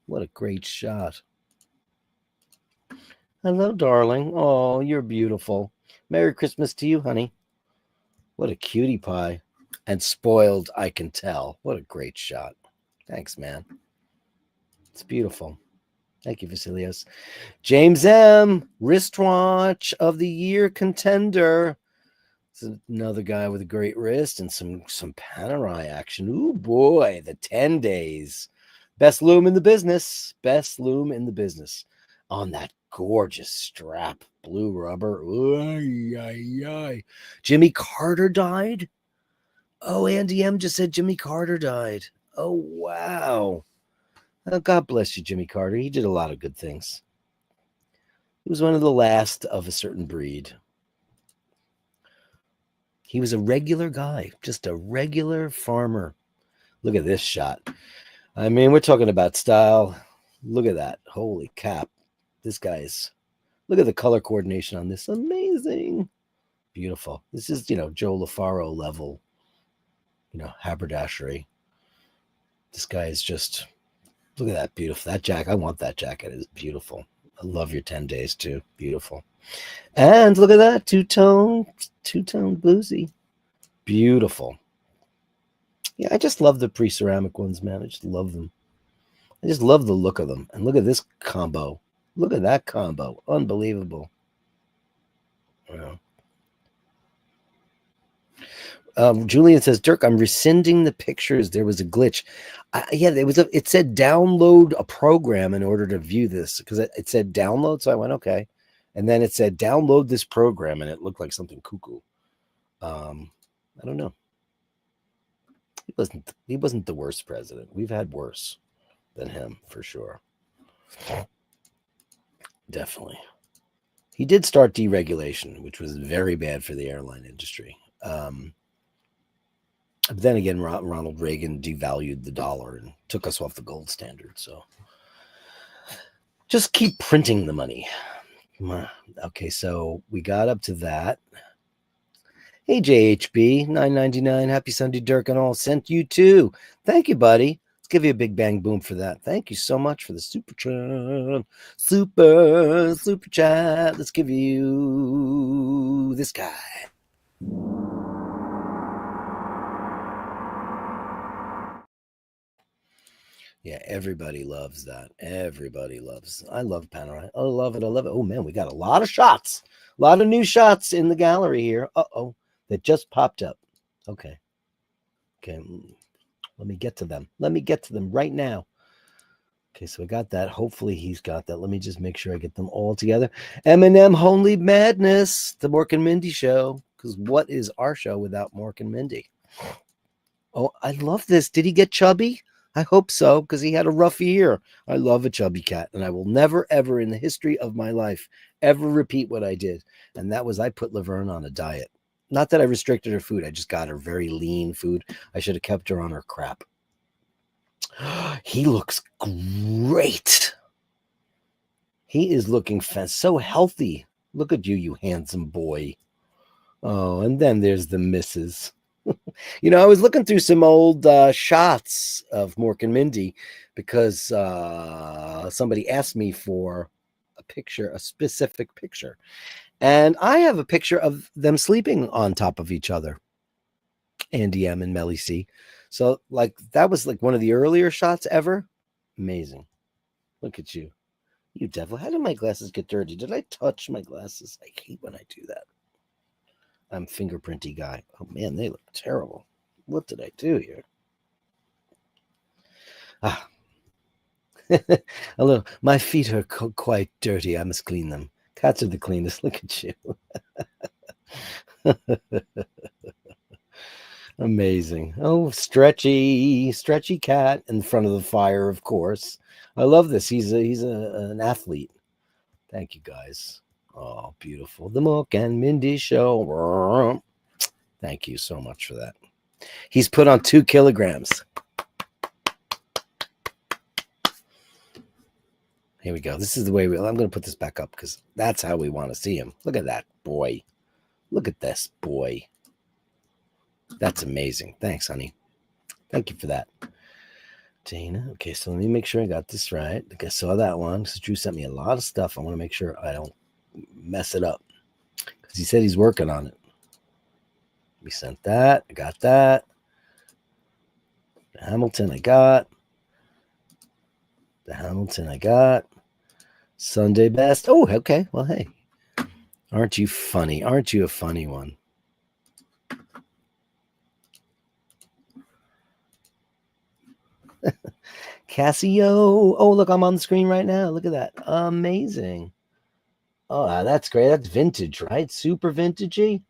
What a great shot. Hello, darling. Oh, you're beautiful. Merry Christmas to you, honey. What a cutie pie. And spoiled, I can tell. What a great shot. Thanks, man. It's beautiful. Thank you, Vasilios. James M., wristwatch of the year contender. It's another guy with a great wrist and some Panerai action. Ooh, boy, the 10 days. Best loom in the business. Best loom in the business. On that gorgeous strap. Blue rubber. Ooh, ay, ay. Jimmy Carter died? Oh, Andy M. just said Jimmy Carter died. Oh, wow. Oh, God bless you, Jimmy Carter. He did a lot of good things. He was one of the last of a certain breed. He was a regular guy, just a regular farmer. Look at this shot. I mean, we're talking about style. Look at that. Holy cap. This guy's, look at the color coordination on this. Amazing. Beautiful. This is, Joe LaFaro level, haberdashery. This guy is just, look at that. Beautiful. That jacket. I want that jacket. It's beautiful. I love your 10 days too. Beautiful. And look at that. Two-tone bluesy. Beautiful. Yeah, I just love the pre-ceramic ones, man. I just love them. I just love the look of them. And look at this combo. Look at that combo. Unbelievable. Julian says, Dirk, I'm rescinding the pictures. There was a glitch. It said download a program in order to view this, because it said download. So I went, okay. And then it said download this program, and it looked like something cuckoo. I don't know. He wasn't the worst president. We've had worse than him, for sure. Definitely. He did start deregulation, which was very bad for the airline industry. But then again, Ronald Reagan devalued the dollar and took us off the gold standard. So just keep printing the money. Okay, so we got up to that. Hey, JHB, $9.99. Happy Sunday, Dirk, and all. Sent you too. Thank you, buddy. Let's give you a big bang boom for that. Thank you so much for the super chat. Super chat. Let's give you this guy. Yeah, everybody loves that. Everybody loves. I love Panerai. I love it. I love it. Oh, man, we got a lot of shots. A lot of new shots in the gallery here. Uh-oh. That just popped up. Okay. Let me get to them. Right now. Okay, so I got that. Hopefully he's got that. Let me just make sure I get them all together. M&M Holy Madness, the Mork and Mindy show. Because what is our show without Mork and Mindy? Oh, I love this. Did he get chubby? I hope so, because he had a rough year. I love a chubby cat, and I will never, ever in the history of my life ever repeat what I did. And that was I put Laverne on a diet. Not that I restricted her food. I just got her very lean food. I should have kept her on her crap. He looks great. He is looking so healthy. Look at you, you handsome boy. Oh, and then there's the missus. I was looking through some old shots of Mork and Mindy because somebody asked me for a picture, a specific picture. And I have a picture of them sleeping on top of each other, Andy M and Melly C. So, like, that was like one of the earlier shots ever. Amazing. Look at you. You devil. How did my glasses get dirty? Did I touch my glasses? I hate when I do that. I'm fingerprinty guy. Oh, man, they look terrible. What did I do here? Hello. My feet are quite dirty. I must clean them. Cats are the cleanest. Look at you. Amazing. Oh, stretchy cat in front of the fire, of course. I love this. He's an athlete. Thank you, guys. Oh, beautiful. The Mork and Mindy Show. Thank you so much for that. He's put on 2 kilograms. Here we go. This is the way I'm going to put this back up because that's how we want to see him. Look at that boy. Look at this boy. That's amazing. Thanks, honey. Thank you for that. Dana. Okay, so let me make sure I got this right. I I saw that one because Drew sent me a lot of stuff. I want to make sure I don't mess it up because he said he's working on it. We sent that. I got that. The Hamilton I got. The Hamilton I got. Sunday best. Oh, okay. Well, hey. Aren't you funny? Aren't you a funny one? Casio. Oh, look, I'm on the screen right now. Look at that. Amazing. Oh, that's great. That's vintage, right? Super vintagey.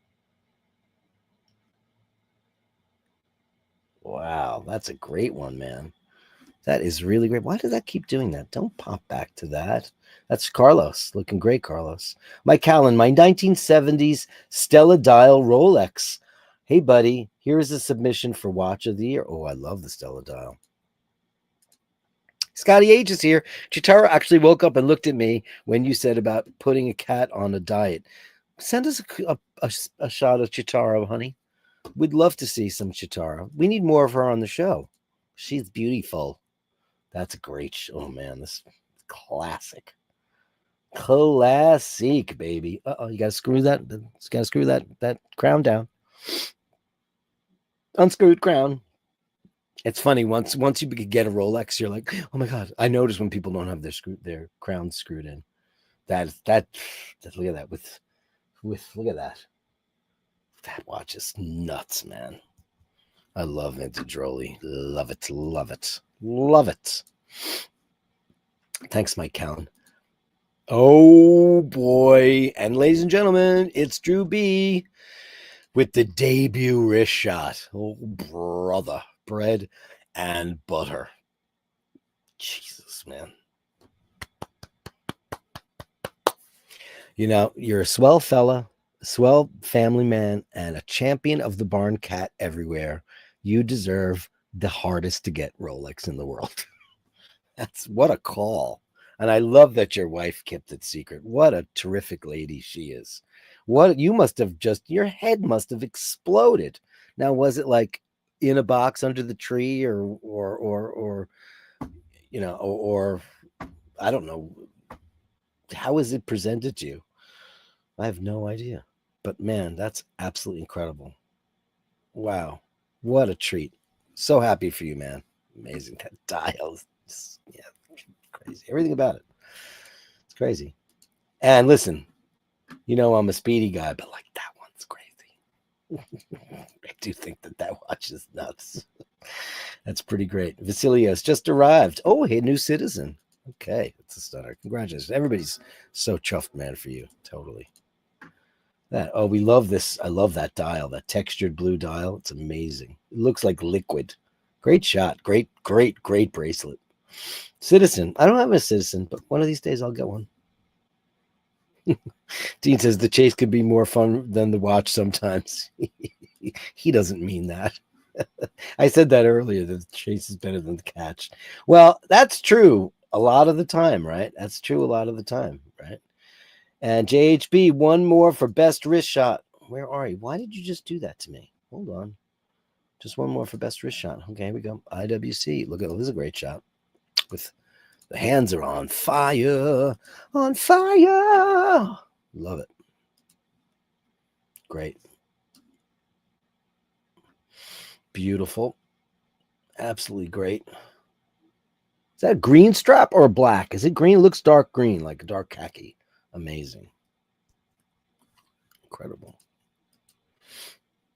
Wow, that's a great one, man. That is really great. Why does that keep doing that? Don't pop back to that. That's Carlos. Looking great, Carlos. Mike Callan, my 1970s Stella Dial Rolex. Hey, buddy, here's a submission for Watch of the Year. Oh, I love the Stella Dial. Scotty H is here. Chitara actually woke up and looked at me when you said about putting a cat on a diet. Send us a shot of Chitara, honey. We'd love to see some Chitara. We need more of her on the show. She's beautiful. That's a great show. Oh, man, this is classic. Classic, baby. Uh-oh, you got to screw that. You got to screw that crown down. Unscrewed crown. It's funny, once you get a Rolex, you're like, oh my God. I notice when people don't have their crowns screwed in. That look at that with look at that. That watch is nuts, man. I love vintage Rolly. Love it, love it, love it. Thanks, Mike Callan. Oh boy. And ladies and gentlemen, it's Drew B with the debut wrist shot. Oh, brother. Bread and butter. Jesus, man. You're a swell fella, a swell family man, and a champion of the barn cat everywhere. You deserve the hardest to get Rolex in the world. That's what a call. And I love that your wife kept it secret. What a terrific lady she is. What you must have your head must have exploded. Now, was it like in a box under the tree or I don't know. How is it presented to you? I have no idea. But man, that's absolutely incredible. Wow. What a treat. So happy for you, man. Amazing. That dial is crazy. Everything about it. It's crazy. And listen, I'm a speedy guy, but like that one's crazy. I do think that watch is nuts. That's pretty great. Vasilios just arrived. Oh, hey, new citizen. Okay, it's a stunner. Congratulations. Everybody's so chuffed, man, for you. Totally. We love this. I love that dial, that textured blue dial. It's amazing. It looks like liquid. Great shot. Great bracelet. Citizen. I don't have a citizen, but one of these days I'll get one. Dean says the chase could be more fun than the watch sometimes. He doesn't mean that. I said that earlier, that the chase is better than the catch. Well, that's true. A lot of the time, right? That's true a lot of the time, right? And JHB, one more for best wrist shot. Where are you? Why did you just do that to me? Hold on. Just one more for best wrist shot. Okay, here we go. IWC. Look at this is a great shot. With the hands are on fire. On fire. Love it. Great. Beautiful. Absolutely great. Is that a green strap or a black? Is it green? It looks dark green, like a dark khaki. Amazing. Incredible.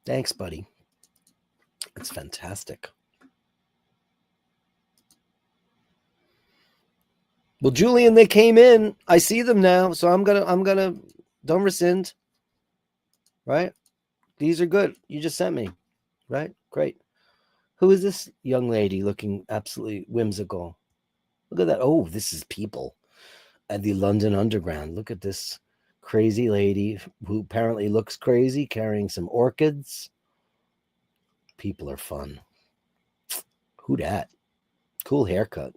Thanks, buddy. It's fantastic. Well, Julian, they came in. I see them now, so I'm gonna don't rescind. Right? These are good. You just sent me. Right? Great. Who is this young lady looking absolutely whimsical? Look at that. Oh, this is people at the London Underground. Look at this crazy lady who apparently looks crazy carrying some orchids. People are fun. Who dat? Cool haircut.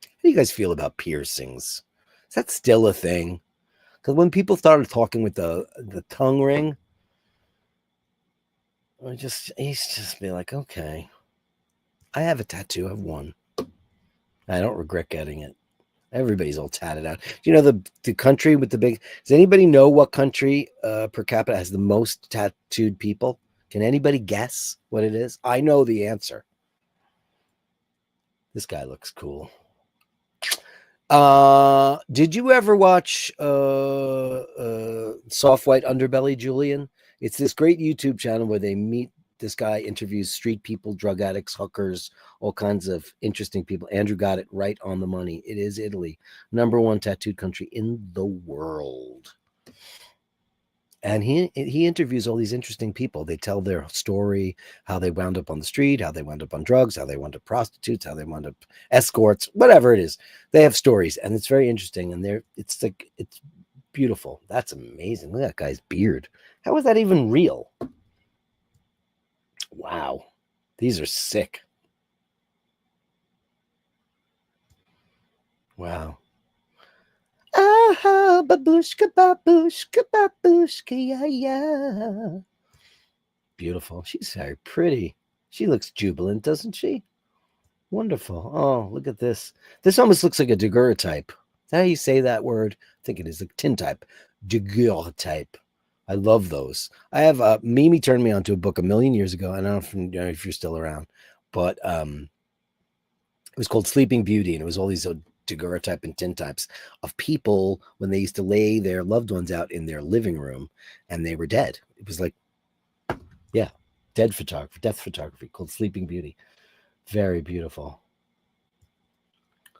How do you guys feel about piercings? Is that still a thing? Because when people started talking with the tongue ring, he's just be like, okay, I have a tattoo. I have one. I don't regret getting it. Everybody's all tatted out. Do you know the country with the big? Does anybody know what country per capita has the most tattooed people? Can anybody guess what it is? I know the answer. This guy looks cool. Did you ever watch Soft White Underbelly, Julian? It's this great YouTube channel where they meet this guy, interviews street people, drug addicts, hookers, all kinds of interesting people. Andrew got it right on the money. It is Italy, #1 tattooed country in the world. And he interviews all these interesting people. They tell their story, how they wound up on the street, how they wound up on drugs, how they wound up prostitutes, how they wound up escorts, whatever it is. They have stories, and it's very interesting. And it's beautiful. That's amazing. Look at that guy's beard. How is that even real? Wow, these are sick. Wow. Ah, babushka, babushka, babushka, yeah, yeah. Beautiful. She's very pretty. She looks jubilant, doesn't she? Wonderful. Oh, look at this. This almost looks like a daguerreotype. Is that how you say that word? I think it is a tintype. Daguerreotype. I love those. I have Mimi turned me onto a book a million years ago. I don't know if you're still around, but it was called Sleeping Beauty, and it was all these daguerreotype and tintypes of people when they used to lay their loved ones out in their living room and they were dead. It was like, yeah, death photography called Sleeping Beauty. Very beautiful.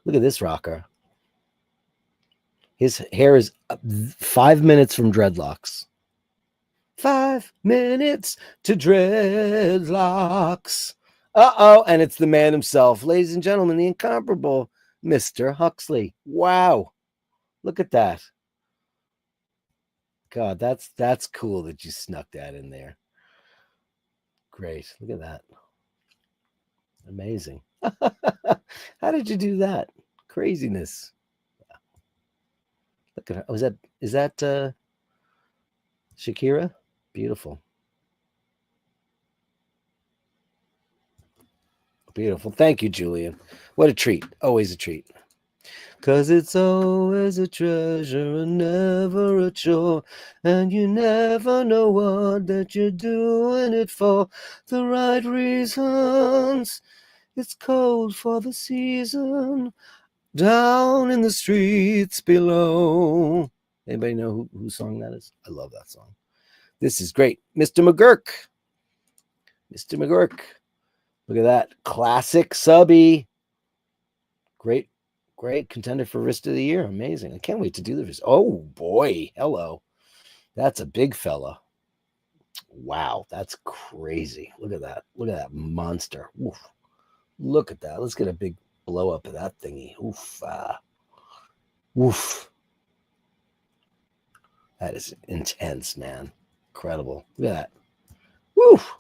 Look at this rocker. His hair is 5 minutes from dreadlocks. 5 minutes to dreadlocks. Uh-oh, and it's the man himself. Ladies and gentlemen, the incomparable Mr. Huxley. Wow. Look at that. God, that's cool that you snuck that in there. Great. Look at that. Amazing. How did you do that? Craziness. Look at her. Oh, is that Shakira? Beautiful. Beautiful. Thank you, Julian. What a treat. Always a treat. 'Cause it's always a treasure and never a chore, and you never know what that you're doing it for. The right reasons. It's cold for the season. Down in the streets below. Anybody know whose song that is? I love that song. This is great. Mr. McGurk. Mr. McGurk. Look at that. Classic subby. Great contender for wrist of the year. Amazing. I can't wait to do this. Oh, boy. Hello. That's a big fella. Wow. That's crazy. Look at that. Look at that monster. Oof. Look at that. Let's get a big blow up of that thingy. Oof. Oof. That is intense, man. Incredible. Look at that. Woof.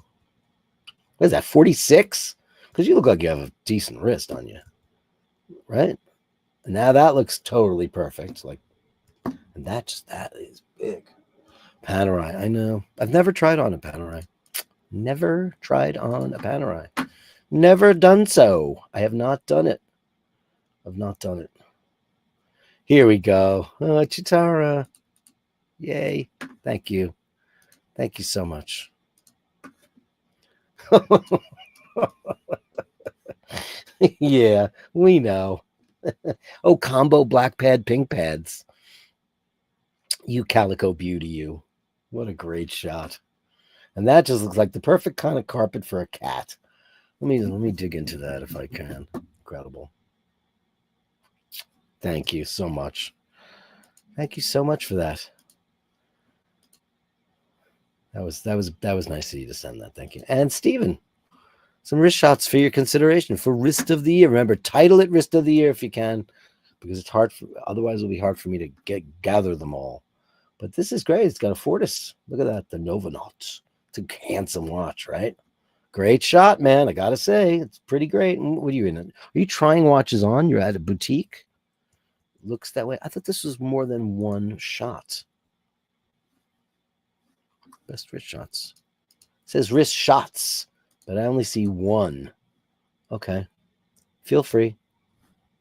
What is that, 46? Because you look like you have a decent wrist on you. right? And now that looks totally perfect. Like, and that is big. Panerai, I know. I've never tried on a Panerai. Never tried on a Panerai. Never done so. I have not done it. I've not done it. Here we go. Oh, Chitara. Yay. Thank you. Thank you so much. Yeah, we know. Oh, combo black pad, pink pads. You calico beauty, you. What a great shot. And that just looks like the perfect kind of carpet for a cat. Let me dig into that if I can. Incredible. Thank you so much. Thank you so much for that. That was nice of you to send that. Thank you. And Steven, some wrist shots for your consideration for wrist of the year. Remember, title it wrist of the year if you can, because it's hard. Otherwise, it'll be hard for me to gather them all. But this is great. It's got a Fortis. Look at that, the Novanaut. It's a handsome watch, right? Great shot, man. I gotta say, it's pretty great. What are you in? Are you trying watches on? You're at a boutique. Looks that way. I thought this was more than one shot. Best wrist shots. It says wrist shots, but I only see one. Okay. Feel free.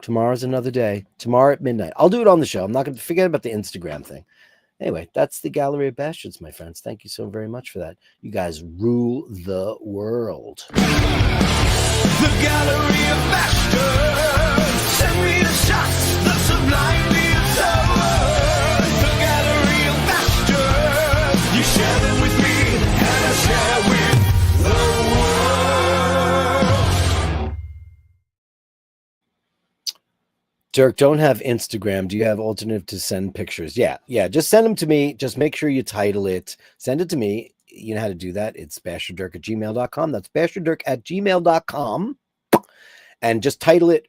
Tomorrow's another day. Tomorrow at midnight. I'll do it on the show. I'm not going to forget about the Instagram thing. Anyway, that's the Gallery of Bastards, my friends. Thank you so very much for that. You guys rule the world. The Gallery of Bashtards. Send me the shots, the sublime, the absurd. The Gallery of Bashtards. You share them with me, and I share with the world. Dirk, don't have Instagram. Do you have alternative to send pictures? Yeah. Just send them to me. Just make sure you title it. Send it to me. You know how to do that. It's Basherdirk@gmail.com. That's Basherdirk@gmail.com. And just title it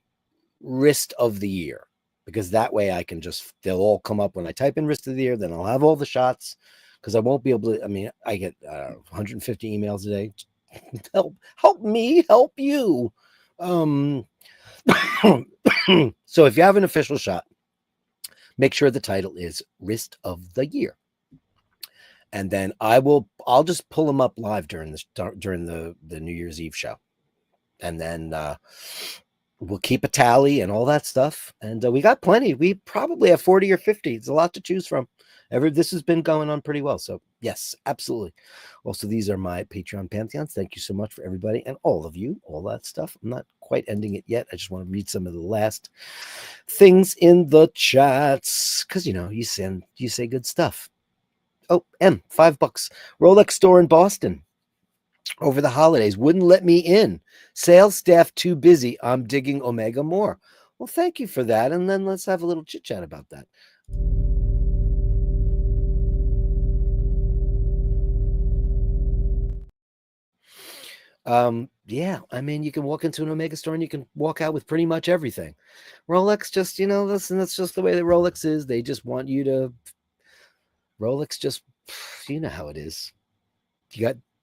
wrist of the year, because that way I can they'll all come up when I type in wrist of the year. Then I'll have all the shots, because I won't be able to. I mean, I get 150 emails a day. help me, help you. So if you have an official shot, make sure the title is wrist of the year, and then I'll just pull them up live during the New Year's Eve show, and then we'll keep a tally and all that stuff. And we got plenty. We probably have 40 or 50. It's a lot to choose from. This has been going on pretty well. So yes, absolutely. Also, these are my Patreon Pantheons. Thank you so much for everybody and all of you, all that stuff. I'm not quite ending it yet. I just want to read some of the last things in the chats, because you say good stuff. Oh, $5. Rolex store in Boston over the holidays wouldn't let me in. Sales staff too busy. I'm digging Omega more. Well, thank you for that. And then let's have a little chit chat about that. Yeah, I mean, you can walk into an Omega store and you can walk out with pretty much everything. Rolex just, listen, that's just the way that Rolex is. They just want you to, Rolex just, you know how it is.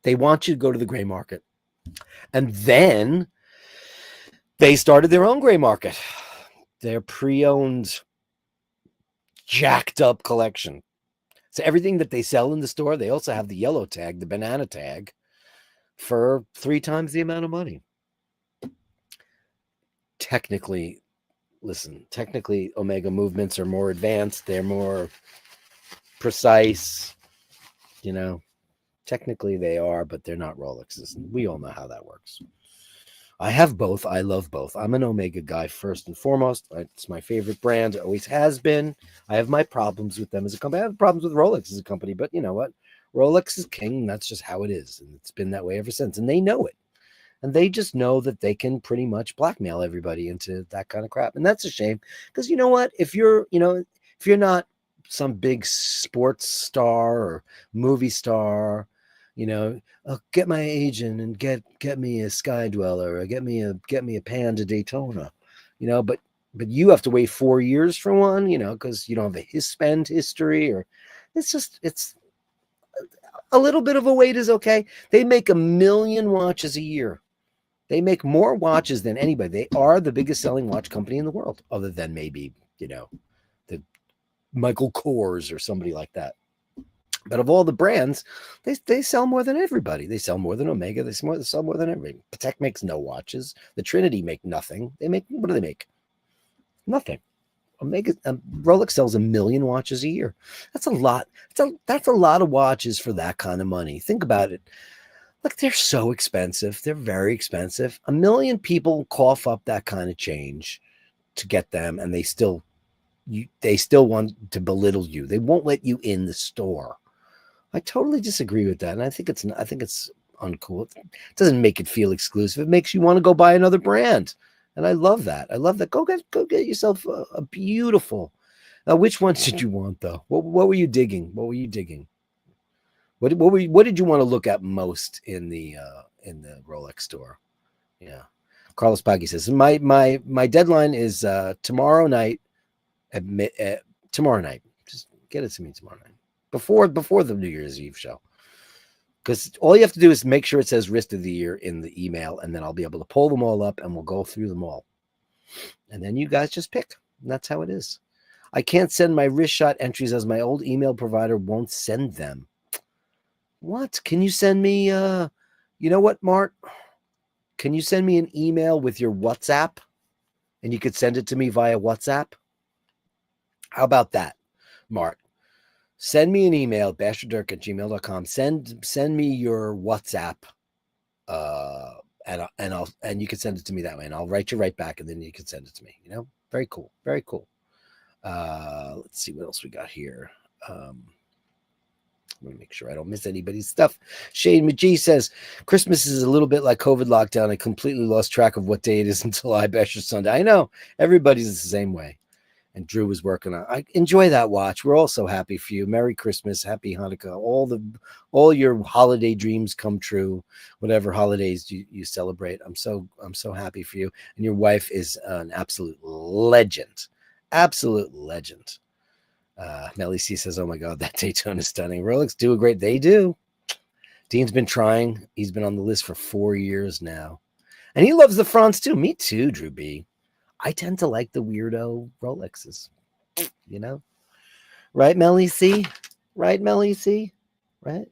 They want you to go to the gray market. And then they started their own gray market. Their pre-owned, jacked up collection. So everything that they sell in the store, they also have the yellow tag, the banana tag, for 3 times the amount of money. Technically, Omega movements are more advanced. They're more precise. Technically they are, but they're not Rolexes. And we all know how that works. I have both. I love both. I'm an Omega guy first and foremost. It's my favorite brand. It always has been. I have my problems with them as a company. I have problems with Rolex as a company, but you know what? Rolex is king. That's just how it is. And it's been that way ever since. And they know it. And they just know that they can pretty much blackmail everybody into that kind of crap. And that's a shame. Because you know what? If you're not some big sports star or movie star, I'll get my agent and get me a Sky Dweller, or get me a Panda Daytona, but you have to wait 4 years for one, because you don't have a spend history, or it's a little bit of a wait is okay. They make 1 million watches a year. They make more watches than anybody. They are the biggest selling watch company in the world, other than maybe, the Michael Kors or somebody like that. But of all the brands, they sell more than everybody. They sell more than Omega. They sell more than everybody. Patek makes no watches. The Trinity make nothing. What do they make? Nothing. Omega, Rolex sells 1 million watches a year. That's a lot. That's a lot of watches for that kind of money. Think about it. Look, they're so expensive. They're very expensive. 1 million people cough up that kind of change to get them, and they still want to belittle you. They won't let you in the store. I totally disagree with that, and I think it's uncool. It doesn't make it feel exclusive. It makes you want to go buy another brand, and I love that. I love that. Go get yourself a beautiful. Now, which ones did you want though? What were you digging? What were you digging? What did you want to look at most in the Rolex store? Yeah, Carlos Paggi says my deadline is tomorrow night. Tomorrow night. Just get it to me tomorrow night before the New Year's Eve show. Because all you have to do is make sure it says wrist of the year in the email, and then I'll be able to pull them all up and we'll go through them all. And then you guys just pick. And that's how it is. I can't send my wrist shot entries as my old email provider won't send them. What? Can you send me you know what, Mart? Can you send me an email with your WhatsApp? And you could send it to me via WhatsApp? How about that, Mart? Send me an email, basherdirk@gmail.com. Send me your WhatsApp, and you can send it to me that way, and I'll write you right back, and then you can send it to me. Very cool, very cool. Let's see what else we got here. I'm gonna make sure I don't miss anybody's stuff. Shane McGee says Christmas is a little bit like COVID lockdown. I completely lost track of what day it is until iBashers Sunday. I know everybody's the same way. And Drew was working on. I enjoy that watch. We're all so happy for you. Merry Christmas, Happy Hanukkah. All your holiday dreams come true. Whatever holidays you celebrate, I'm so happy for you. And your wife is an absolute legend, absolute legend. Melly C says, "Oh my God, that Daytona is stunning. Rolex do a great. They do." Dean's been trying. He's been on the list for 4 years now, and he loves the France too. Me too, Drew B. I tend to like the weirdo Rolexes, right, Melly C? Right, Melly C? Right?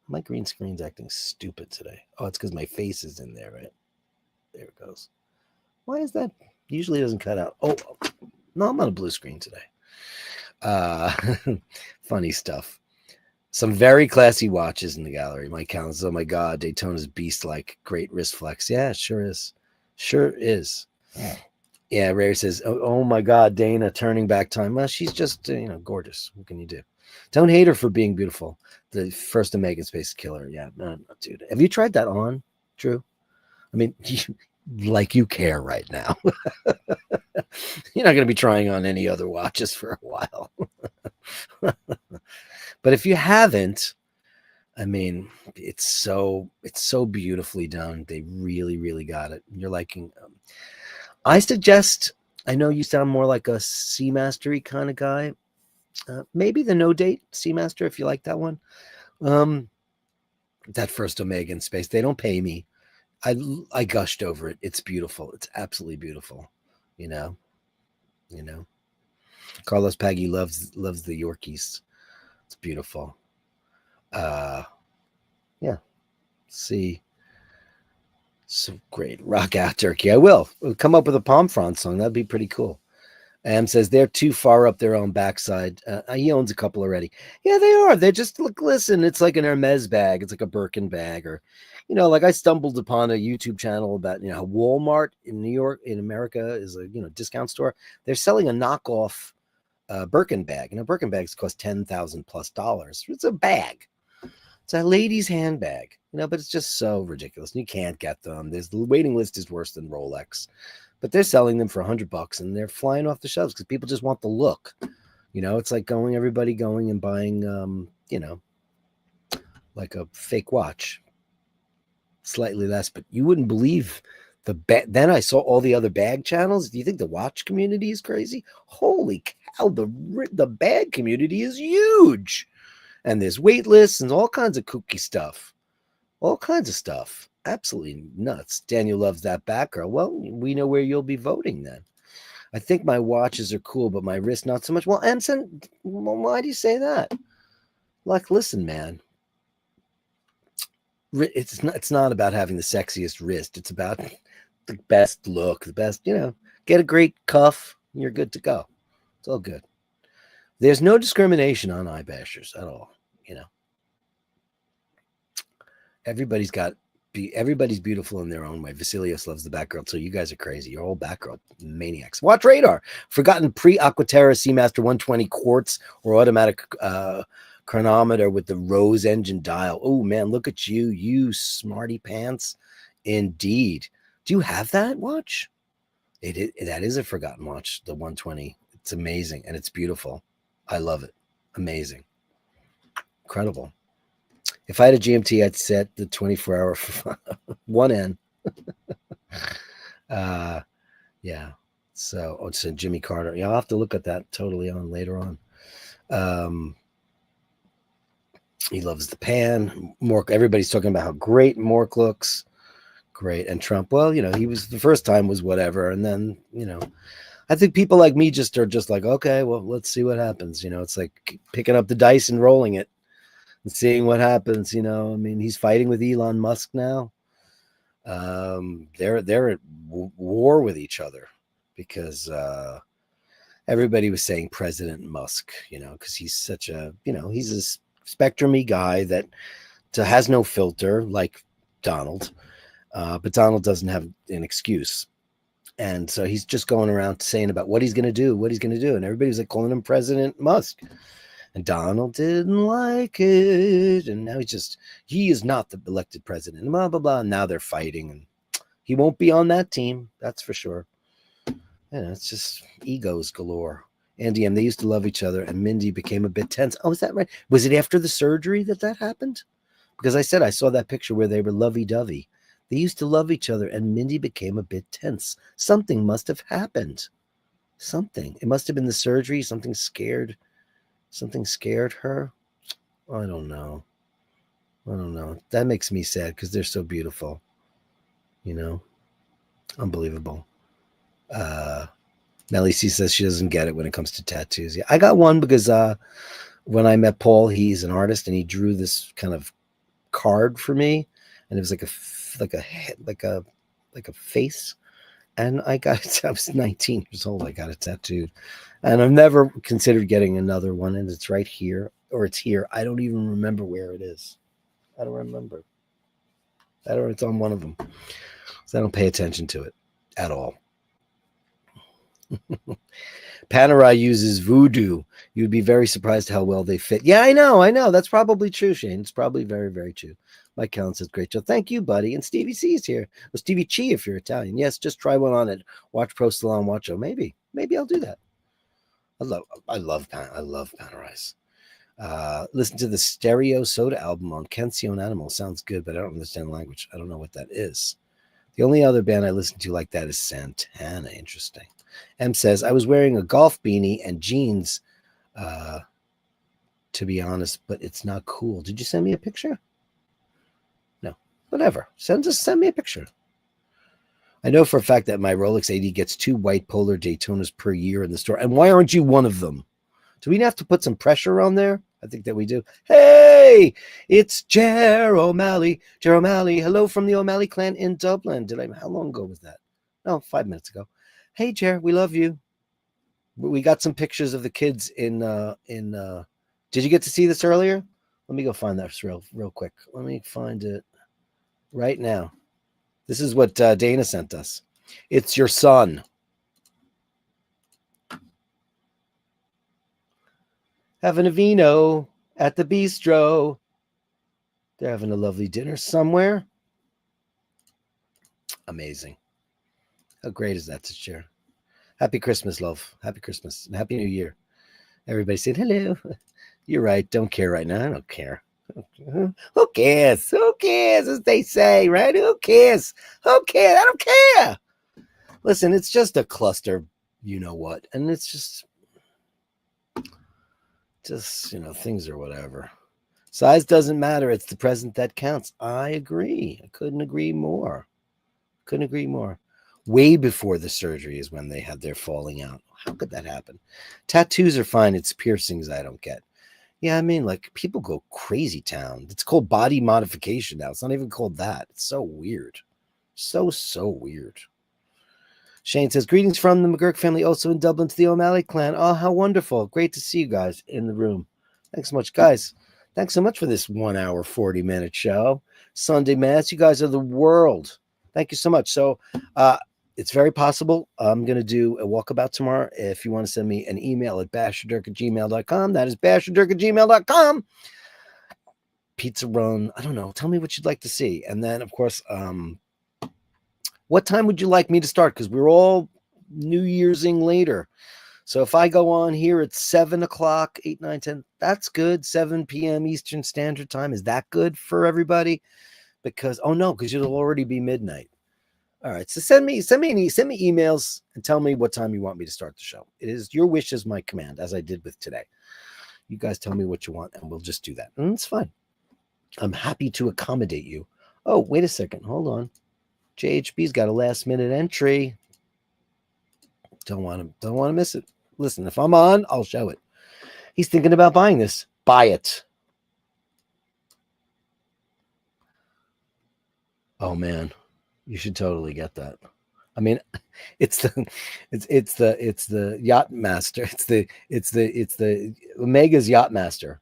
My green screen's acting stupid today. Oh, it's because my face is in there, right? There it goes. Why is that? Usually it doesn't cut out. Oh, no, I'm on a blue screen today. Funny stuff. Some very classy watches in the gallery. Mike Collins, oh my God, Daytona's beast-like. Great wrist flex. Yeah, it sure is. Sure is. Yeah, Ray says, oh my God, Dana, turning back time. Well, she's just, gorgeous. What can you do? Don't hate her for being beautiful. The first Omega Space killer. Yeah, no, dude. Have you tried that on, Drew? I mean, you care right now. You're not going to be trying on any other watches for a while. But if you haven't, I mean, it's so beautifully done. They really, really got it. You're liking. I suggest. I know you sound more like a Seamastery kind of guy. Maybe the No Date Seamaster, if you like that one. That first Omega in space. They don't pay me. I gushed over it. It's beautiful. It's absolutely beautiful. Carlos Paggi loves the Yorkies. It's beautiful. Yeah. See. So great. Rock out, Turkey. I will. We'll come up with a Palm Front song. That'd be pretty cool. Am says they're too far up their own backside. He owns a couple already. Yeah, they are. They're just listen. It's like an Hermes bag. It's like a Birkin bag, or like I stumbled upon a YouTube channel about Walmart in New York, in America, is a discount store. They're selling a knockoff Birkin bag. Birkin bags cost $10,000+. It's a bag. It's a lady's handbag. But it's just so ridiculous. You can't get them. The waiting list is worse than Rolex. But they're selling them for $100 and they're flying off the shelves because people just want the look. It's like everybody going and buying, like a fake watch. Slightly less, but you wouldn't believe then I saw all the other bag channels. Do you think the watch community is crazy? Holy cow, the bag community is huge. And there's wait lists and all kinds of kooky stuff. All kinds of stuff. absolutely nuts. Daniel loves that Batgirl. Well, we know where you'll be voting then. I think my watches are cool, but my wrist not so much. Well, Ensign, why do you say that? Like, listen, man. It's not about having the sexiest wrist. It's about the best look, the best, get a great cuff, you're good to go. It's all good. There's no discrimination on iBashers at all. Everybody's got everybody's beautiful in their own way. Vasilios loves the Batgirl, so you guys are crazy. You're all Batgirl maniacs. Watch Radar. Forgotten pre-Aquaterra Seamaster 120 quartz or automatic chronometer with the rose engine dial. Oh man, look at you, you smarty pants. Indeed. Do you have that watch? That is a forgotten watch, the 120. It's amazing and it's beautiful. I love it. Amazing. Incredible. If I had a GMT, I'd set the 24-hour 1N. Yeah. So, it's a Jimmy Carter. Yeah, I'll have to look at that totally on later on. He loves the pan. Mork. Everybody's talking about how great Mork looks. Great. And Trump, well, he was the first time was whatever. And then, I think people like me are just like, okay, well, let's see what happens. It's like picking up the dice and rolling it and seeing what happens. I mean, he's fighting with Elon Musk now. They're at war with each other because everybody was saying President Musk, because he's such a, he's a spectrum-y guy that has no filter like Donald, but Donald doesn't have an excuse. And so he's just going around saying about what he's going to do. And everybody's like calling him President Musk. And Donald didn't like it. And now he is not the elected president. And blah, blah, blah. And now they're fighting. And he won't be on that team. That's for sure. It's just egos galore. Andy M, they used to love each other. And Mindy became a bit tense. Oh, is that right? Was it after the surgery that happened? Because I saw that picture where they were lovey-dovey. They used to love each other, and Mindy became a bit tense. Something must have happened. Something. It must have been the surgery. Something scared her. I don't know. That makes me sad because they're so beautiful. Unbelievable. Melly C says she doesn't get it when it comes to tattoos. Yeah, I got one because when I met Paul, he's an artist, and he drew this kind of card for me, and it was like a face, and I got it. I was 19 years old. I got it tattooed, and I've never considered getting another one. And it's right here, or it's here. I don't even remember where it is. I don't remember. It's on one of them, so I don't pay attention to it at all. Panerai uses voodoo. You'd be very surprised how well they fit. Yeah, I know. That's probably true, Shane. It's probably very, very true. Mike Callan says, great show. Thank you, buddy. And Stevie C is here. Well, Stevie Chi, if you're Italian. Yes, just try one on it. Watch Pro Salon Watcho. Maybe I'll do that. I love Panerais. Listen to the Stereo Soda album on Canción Animal. Sounds good, but I don't understand the language. I don't know what that is. The only other band I listen to like that is Santana. Interesting. M says, I was wearing a golf beanie and jeans, to be honest, but it's not cool. Did you send me a picture? No. Whatever. Send me a picture. I know for a fact that my Rolex AD gets 2 white Polar Daytonas per year in the store. And why aren't you one of them? Do we have to put some pressure on there? I think that we do. Hey, it's Jer O'Malley. Jer O'Malley. Hello from the O'Malley clan in Dublin. How long ago was that? No, 5 minutes ago. Hey, Jer, we love you. We got some pictures of the kids in did you get to see this earlier? Let me go find that real quick. Let me find it right now. This is what Dana sent us. It's your son. Having a vino at the bistro. They're having a lovely dinner somewhere. Amazing. How great is that to share? Happy Christmas, love. Happy Christmas. And Happy New Year. Everybody said hello. You're right. Don't care right now. I don't care. Who cares? Who cares, as they say, right? Who cares? Who cares? I don't care. Listen, it's just a cluster, you know what? And it's just things or whatever. Size doesn't matter. It's the present that counts. I agree. I couldn't agree more. Couldn't agree more. Way before the surgery is when they had their falling out. How could that happen? Tattoos are fine. It's piercings I don't get. Yeah, I mean, like people go crazy town. It's called body modification now. It's not even called that. It's so weird. So weird. Shane says, greetings from the McGurk family, also in Dublin, to the O'Malley clan. Oh, how wonderful. Great to see you guys in the room. Thanks so much, guys. Thanks so much for this 1 hour, 40-minute show. Sunday Mass. You guys are the world. Thank you so much. So it's very possible I'm going to do a walkabout tomorrow. If you want to send me an email at basherdirk@gmail.com, that is basherdirk@gmail.com. Pizza run. I don't know. Tell me what you'd like to see. And then, of course, what time would you like me to start? Because we're all New Year's-ing later. So if I go on here at 7 o'clock, 8, 9, 10, that's good. 7 p.m. Eastern Standard Time. Is that good for everybody? Because, oh no, because it'll already be midnight. All right. So send me emails and tell me what time you want me to start the show. It is your wish is my command, as I did with today. You guys tell me what you want and we'll just do that. And it's fine. I'm happy to accommodate you. Oh, wait a second. Hold on. JHB's got a last minute entry. Don't want to miss it. Listen, if I'm on, I'll show it. He's thinking about buying this. Buy it. Oh man, you should totally get that. I mean, it's the Yacht Master. It's the Omega's Yacht Master.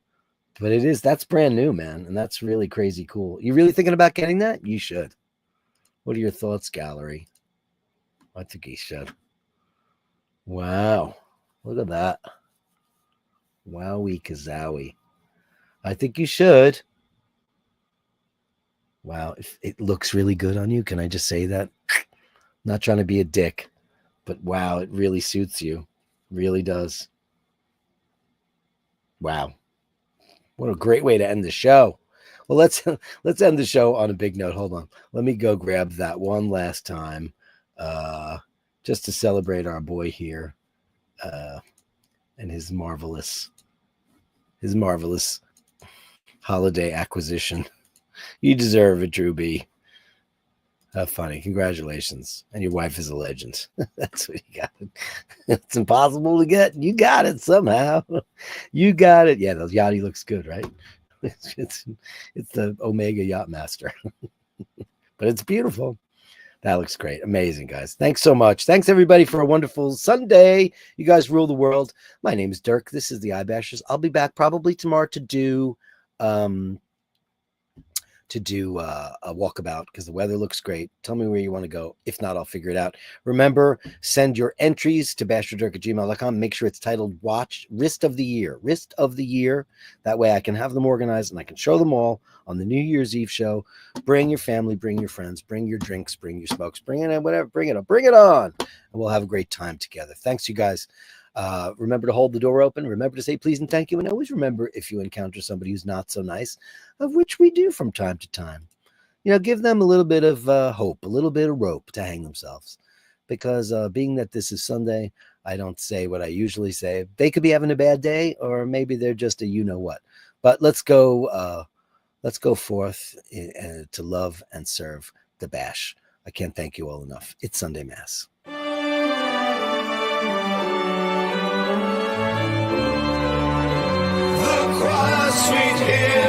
But that's brand new, man, and that's really crazy cool. You really thinking about getting that? You should. What are your thoughts, Gallery? I think he should. Wow. Look at that. Wowie kazowie. I think you should. Wow. It looks really good on you. Can I just say that? Not trying to be a dick, but wow, it really suits you. Really does. Wow. What a great way to end the show. Well, let's end the show on a big note. Hold on. Let me go grab that one last time. Just to celebrate our boy here. And his marvelous holiday acquisition. You deserve it, Drew B. How funny. Congratulations. And your wife is a legend. That's what you got. It's impossible to get. You got it somehow. You got it. Yeah, the yachty looks good, right? It's the Omega Yacht Master. But it's beautiful. That looks great. Amazing, guys. Thanks so much. Thanks, everybody, for a wonderful Sunday. You guys rule the world. My name is Dirk. This is the iBashers. I'll be back probably tomorrow to do a walkabout because the weather looks great. Tell me where you want to go. If not, I'll figure it out. Remember, send your entries to basherdirk@gmail.com. Make sure it's titled Watch Wrist of the Year. Wrist of the Year. That way I can have them organized and I can show them all on the New Year's Eve show. Bring your family, bring your friends, bring your drinks, bring your smokes, bring it in, whatever, bring it on. And we'll have a great time together. Thanks, you guys. Remember to hold the door open. Remember to say please and thank you. And always remember, if you encounter somebody who's not so nice, of which we do from time to time, give them a little bit of hope, a little bit of rope to hang themselves. Because being that this is Sunday, I don't say what I usually say. They could be having a bad day, or maybe they're just a you-know-what. But let's go forth to love and serve the bash. I can't thank you all enough. It's Sunday Mass. Sweet hill.